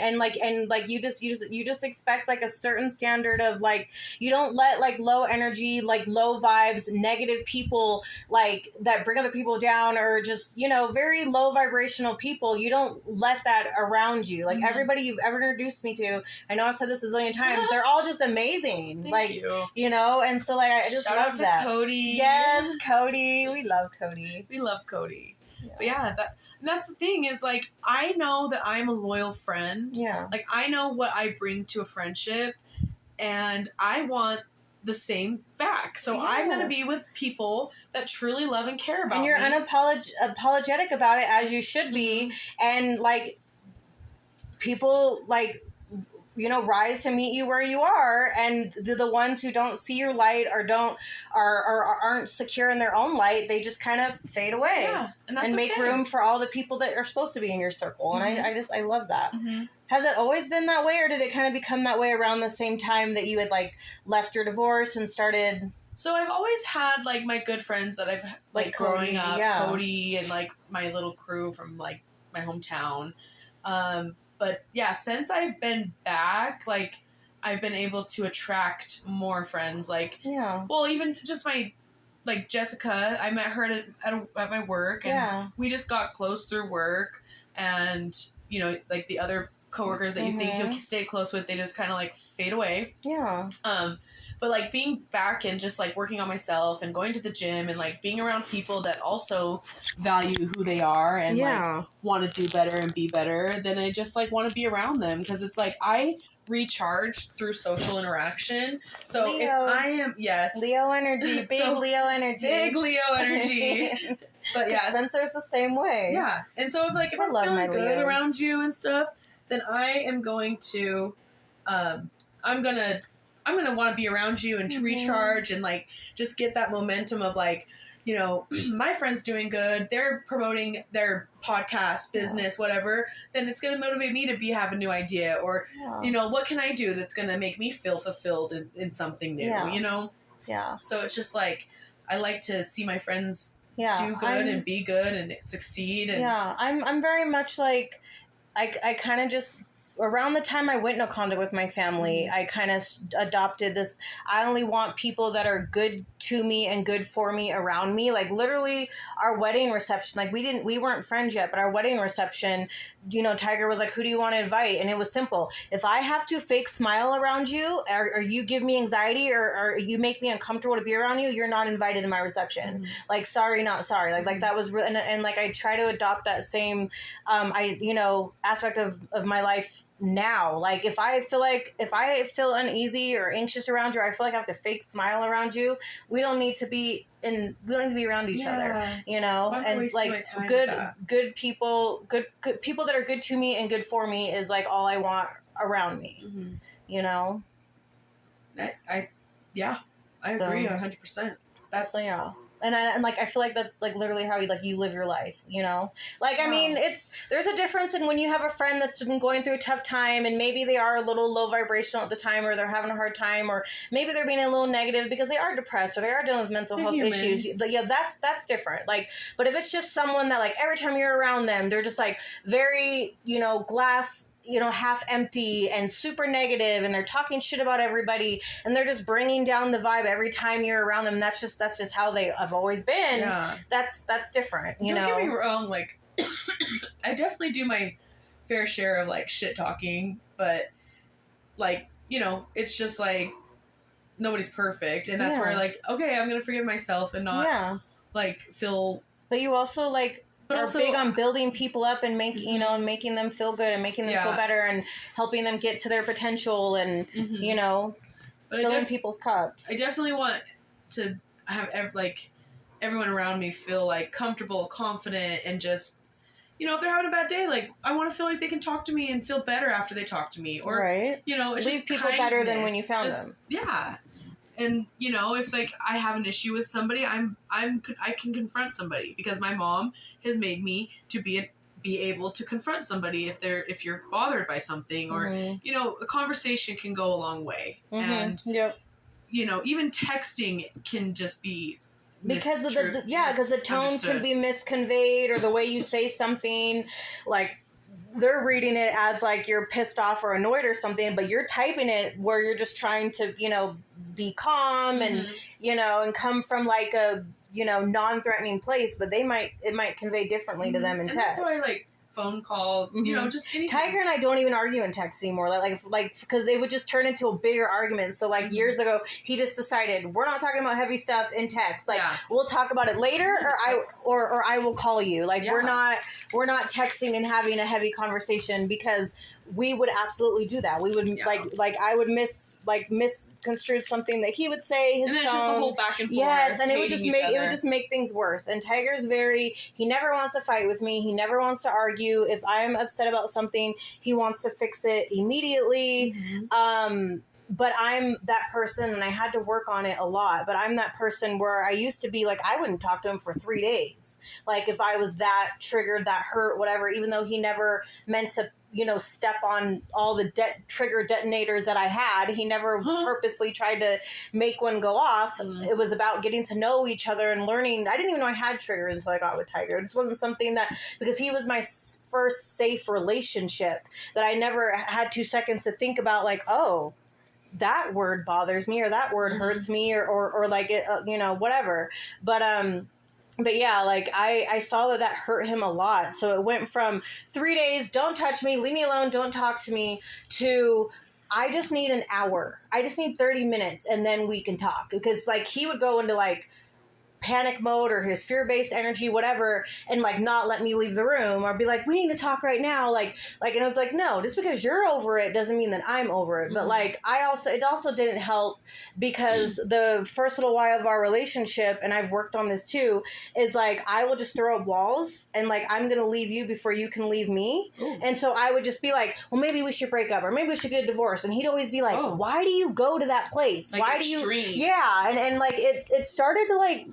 you just expect like a certain standard of like you don't let like low energy, like low vibes, negative people like that bring other people down or just, very low vibrational people. You don't let that around you. Like everybody you've ever introduced me to, I know I've said this a zillion times, they're all just amazing. Thank you. And so like I just shout love out to that. Cody. Yes, Cody. We love Cody. We love Cody. Yeah. But that's the thing is like I know that I'm a loyal friend. Yeah. Like I know what I bring to a friendship and I want the same back. So I'm going to be with people that truly love and care about me. And you're unapologetic about it as you should be. And like people like rise to meet you where you are, and the ones who don't see your light or aren't secure in their own light, they just kind of fade away and make room for all the people that are supposed to be in your circle. And I love that. Has it always been that way, or did it kind of become that way around the same time that you had like left your divorce and started? So I've always had like my good friends that I've like growing up, Cody and like my little crew from like my hometown. But yeah, since I've been back, like I've been able to attract more friends. Like, well, even just my, like Jessica, I met her at my work, and we just got close through work. And like the other coworkers that you think you'll stay close with, they just kind of like fade away. Yeah. But like being back and just like working on myself and going to the gym and like being around people that also value who they are and like want to do better and be better, then I just like want to be around them, because it's like I recharge through social interaction. So Leo. If I am Leo energy, big Leo energy. But yeah, Spencer's the same way. Yeah, and so if I'm feeling good around you and stuff, then I am going to, I'm gonna want to be around you and recharge and like just get that momentum of like, my friend's doing good, they're promoting their podcast, business, whatever, then it's going to motivate me to have a new idea or, what can I do that's going to make me feel fulfilled in something new, Yeah. So it's just like, I like to see my friends do good and be good and succeed. And I'm very much like, I kind of just, around the time I went no contact with my family, I kind of adopted this, I only want people that are good to me and good for me around me. Like literally our wedding reception, like we weren't friends yet, but our wedding reception, Tiger was like, who do you want to invite? And it was simple. If I have to fake smile around you or you give me anxiety or you make me uncomfortable to be around you, you're not invited in my reception. Like, sorry, not sorry. Like that was real. And like, I try to adopt that same, aspect of my life now. Like if I feel uneasy or anxious around you, or I feel like I have to fake smile around you, we don't need to be around each other, and like good people that are good to me and good for me is like all I want around me. I agree 100%. That's And I feel like that's like literally how you live your life, I mean, there's a difference in when you have a friend that's been going through a tough time and maybe they are a little low vibrational at the time, or they're having a hard time, or maybe they're being a little negative because they are depressed or they are dealing with mental health issues. But that's different. But if it's just someone that like every time you're around them, they're just like very, glass, half empty and super negative, and they're talking shit about everybody, and they're just bringing down the vibe every time you're around them. That's just how they have always been. Yeah. That's different. Don't get me wrong. Like, I definitely do my fair share of like shit talking, but like, it's just like nobody's perfect, and that's where like, okay, I'm gonna forgive myself and not like feel. But you also like are also big on building people up and and making them feel good and making them feel better and helping them get to their potential and filling people's cups. I definitely want to have everyone around me feel like comfortable, confident, and just, if they're having a bad day, like, I want to feel like they can talk to me and feel better after they talk to me, or it's leave just people better than when you found them. Yeah. And if like I have an issue with somebody, I can confront somebody, because my mom has made me to be able to confront somebody if you're bothered by something, or a conversation can go a long way. And even texting can just be because of the tone can be misconveyed, or the way you say something, like they're reading it as like you're pissed off or annoyed or something, but you're typing it where you're just trying to be calm and and come from like a non-threatening place, but it might convey differently to them in text. That's why, like, phone call, just anything. Tiger and I don't even argue in text anymore, like because it would just turn into a bigger argument. So like years ago, he just decided we're not talking about heavy stuff in text. Like we'll talk about it later, or I will call you. Like we're not texting and having a heavy conversation, because we would absolutely do that. We would like I would misconstrue something that he would say. His and then tone. It's just the whole back and forth. Yes, and it would just make things worse. And Tiger's he never wants to fight with me. He never wants to argue. If I'm upset about something, he wants to fix it immediately. But I'm that person, and I had to work on it a lot, but I'm that person where I used to be like, I wouldn't talk to him for 3 days. Like if I was that triggered, that hurt, whatever, even though he never meant to, step on all the trigger detonators that I had. He never purposely tried to make one go off. It was about getting to know each other and learning. I didn't even know I had triggers until I got with Tiger. It just wasn't something because he was my first safe relationship, that I never had 2 seconds to think about, like, oh, that word bothers me, or that word hurts me, or like it, whatever. But yeah, like I saw that hurt him a lot. So it went from 3 days, don't touch me, leave me alone, don't talk to me, to I just need an hour. I just need 30 minutes and then we can talk. Because like he would go into like panic mode or his fear-based energy, whatever, and like not let me leave the room, or be like, we need to talk right now, like and I was like, no, just because you're over it doesn't mean that I'm over it. But like it also didn't help, because the first little while of our relationship, and I've worked on this too, is like I will just throw up walls, and like I'm gonna leave you before you can leave me. And so I would just be like, well, maybe we should break up, or maybe we should get a divorce, and he'd always be like, why do you go to that place? Like why extreme. do you and like it started to like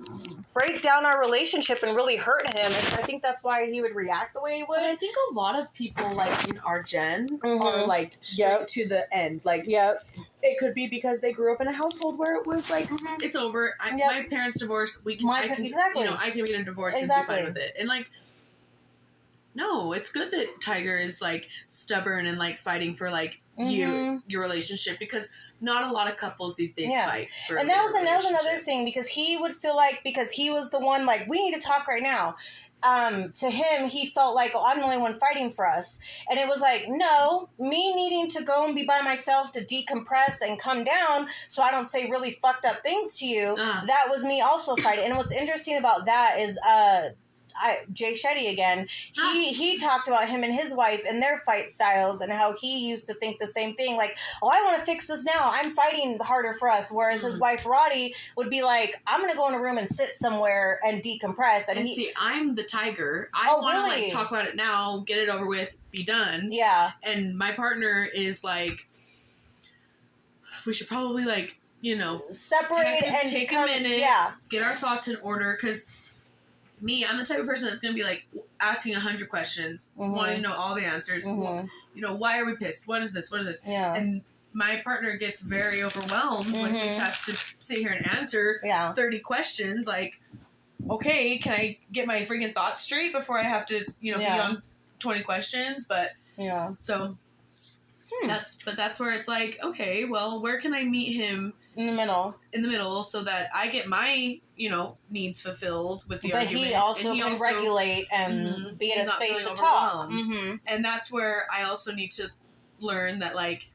break down our relationship and really hurt him, and I think that's why he would react the way he would. But I think a lot of people like in our gen are like straight to the end. Like it could be because they grew up in a household where it was like it's over. My parents divorced. I can get a divorce and be fine with it. And like, no, it's good that Tiger is like stubborn and like fighting for like your relationship, because not a lot of couples these days fight for and that was another thing, because he would feel like, because he was the one like, we need to talk right now. To him, he felt like, oh, I'm the only one fighting for us. And it was like, no, me needing to go and be by myself to decompress and come down so I don't say really fucked up things to you. That was me also fighting. And what's interesting about that is, Jay Shetty again, he talked about him and his wife and their fight styles, and how he used to think the same thing, like, oh, I want to fix this now, I'm fighting harder for us, whereas his wife Roddy would be like, I'm gonna go in a room and sit somewhere and decompress. And see, I'm the Tiger. I want to like talk about it now, get it over with, be done. And my partner is like, we should probably like, separate and take a minute, get our thoughts in order, because I'm the type of person that's going to be like asking 100 questions, wanting to know all the answers. Why are we pissed? What is this? What is this? And my partner gets very overwhelmed when he has to sit here and answer 30 questions. Like, okay, can I get my freaking thoughts straight before I have to, be on 20 questions? But so that's where it's like, okay, well, where can I meet him? In the middle, so that I get my, needs fulfilled with the argument. But he also can regulate and be in a space to talk. And that's where I also need to learn that, like,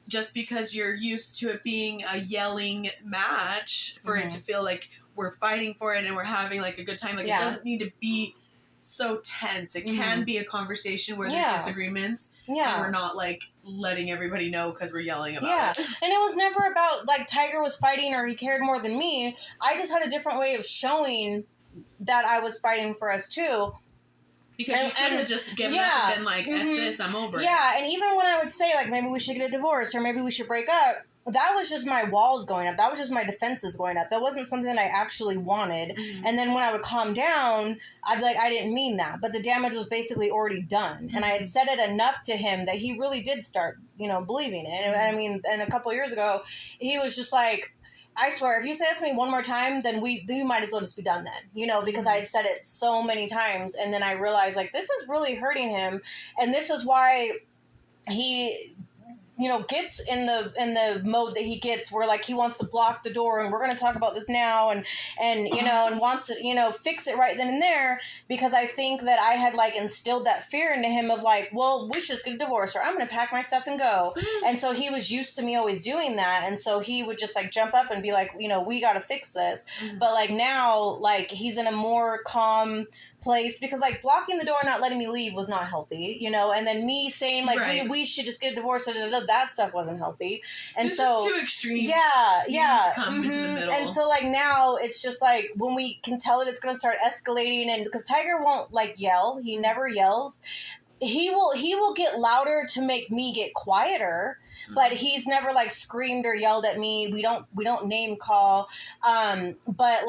just because you're used to it being a yelling match for it to feel like we're fighting for it and we're having, like, a good time, like, it doesn't need to be so tense. It can be a conversation where there's disagreements. Yeah. And we're not like letting everybody know because we're yelling about it. And it was never about like Tiger was fighting or he cared more than me. I just had a different way of showing that I was fighting for us too. Because you could have just given up and been like, F this, I'm over it. Yeah, and even when I would say like maybe we should get a divorce or maybe we should break up, that was just my walls going up. That was just my defenses going up. That wasn't something that I actually wanted. And then when I would calm down, I'd be like, I didn't mean that. But the damage was basically already done. And I had said it enough to him that he really did start, believing it. And I mean, and a couple of years ago, he was just like, I swear, if you say that to me one more time, then we might as well just be done then, because I had said it so many times. And then I realized like, this is really hurting him. And this is why he gets in the mode that he gets where like he wants to block the door and we're going to talk about this now and and wants to fix it right then and there, because I think that I had like instilled that fear into him of like, well, we should just get a divorce or I'm going to pack my stuff and go. And so he was used to me always doing that, and so he would just like jump up and be like, we got to fix this. But like now, like he's in a more calm place, because like blocking the door and not letting me leave was not healthy, and then me saying like we should just get a divorce, that stuff wasn't healthy. And it's so just two extremes. To come into the middle. And so like now it's just like when we can tell that it's going to start escalating, and because Tiger won't like yell, he never yells. He will get louder to make me get quieter, but he's never like screamed or yelled at me. We don't name call. But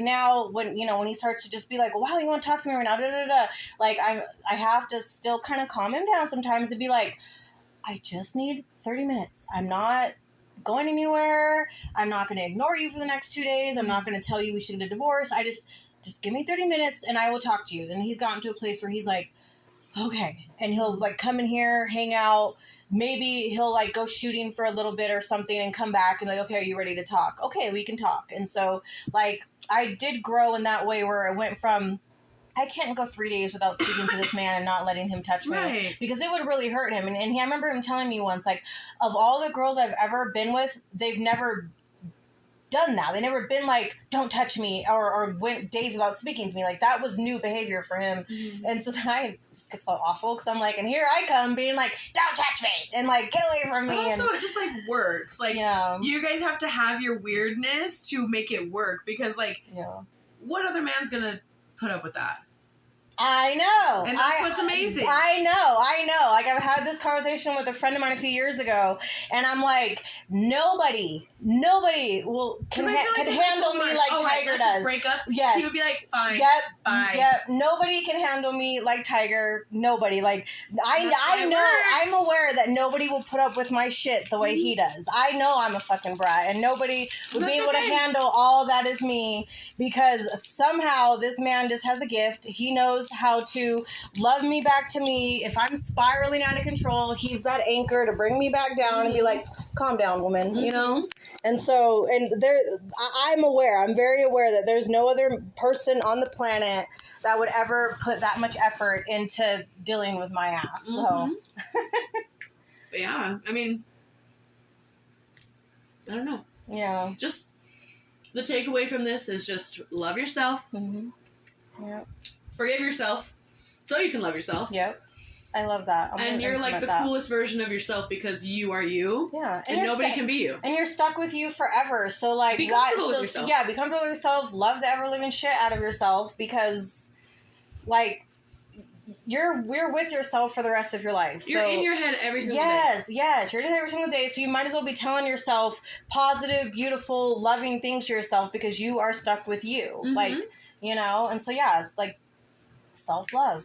now when he starts to just be like, wow, you want to talk to me right now? Like I have to still kind of calm him down sometimes and be like, I just need 30 minutes. I'm not going anywhere. I'm not going to ignore you for the next 2 days. I'm not going to tell you we should get a divorce. I just give me 30 minutes and I will talk to you. And he's gotten to a place where he's like, okay. And he'll like come in here, hang out. Maybe he'll like go shooting for a little bit or something and come back and like, okay, are you ready to talk? Okay, we can talk. And so like I did grow in that way where it went from, I can't go 3 days without speaking to this man and not letting him touch me, because it would really hurt him. And I remember him telling me once, like, of all the girls I've ever been with, they've never done that. They never been like, don't touch me, or went days without speaking to me. Like that was new behavior for him. And so then I just felt awful because I'm like, and here I come being like, don't touch me and like get away from me. But also it just like works. Like you guys have to have your weirdness to make it work, because like what other man's gonna put up with that? I know. And that's what's amazing. I know. Like, I've had this conversation with a friend of mine a few years ago, and I'm like, nobody can handle me like Tiger does. Just break up? Yes. He would be like, fine, bye. Yep. Nobody can handle me like Tiger. Nobody. Like, I know. I'm aware that nobody will put up with my shit the way he does. I know I'm a fucking brat, and nobody would be able to handle all that is me, because somehow this man just has a gift. He knows how to love me back to me. If I'm spiraling out of control, he's that anchor to bring me back down and be like, calm down, woman, And so, I'm aware, I'm very aware that there's no other person on the planet that would ever put that much effort into dealing with my ass. So, yeah, I mean, I don't know. Yeah. Just the takeaway from this is just love yourself. Yep. Forgive yourself so you can love yourself. Yep. I love that. And you're like the coolest version of yourself because you are you. Yeah. And nobody can be you. And you're stuck with you forever. So like, be comfortable with yourself. Yeah, be comfortable with yourself. Love the ever living shit out of yourself, because like we're with yourself for the rest of your life. You're in your head every single day. Yes. You're in it every single day. So you might as well be telling yourself positive, beautiful, loving things to yourself, because you are stuck with you. Like, and so it's like self-love.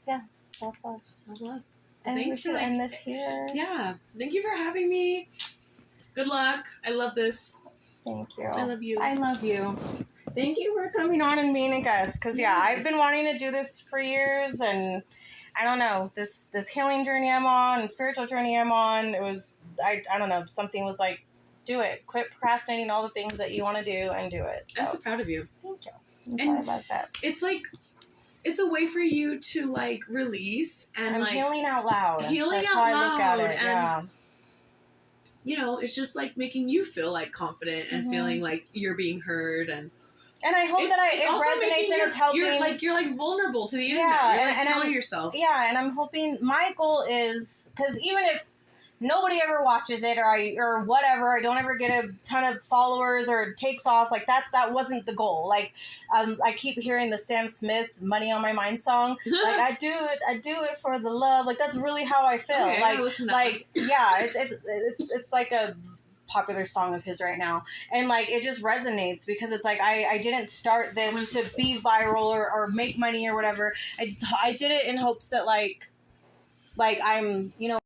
Yeah. Self-love. And thanks for end this here. Yeah. Thank you for having me. Good luck. I love this. Thank you. I love you. I love you. Thank you for coming on and being a guest. Because I've been wanting to do this for years, and I don't know, this healing journey I'm on and spiritual journey I'm on, it was I don't know, something was like, do it. Quit procrastinating all the things that you want to do and do it. So. I'm so proud of you. Thank you. And I like that. It's like, it's a way for you to like release and I'm like healing out loud. That's how I look at it. And, it's just like making you feel like confident and feeling like you're being heard. And And I hope that it resonates and it's helping. You're like vulnerable to the internet. Yeah, You're like and telling I'm, yourself. Yeah, and I'm hoping my goal is, because even if nobody ever watches it or whatever, I don't ever get a ton of followers or it takes off, like that wasn't the goal. Like I keep hearing the Sam Smith "Money on My Mind" song. Like I do it for the love. Like that's really how I feel. Okay, It's like a popular song of his right now, and like it just resonates because it's like I didn't start this to be viral or make money or whatever. I did it in hopes that like I'm, you know,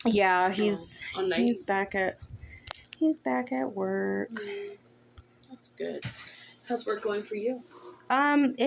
yeah, he's back at work. That's good. How's work going for you? It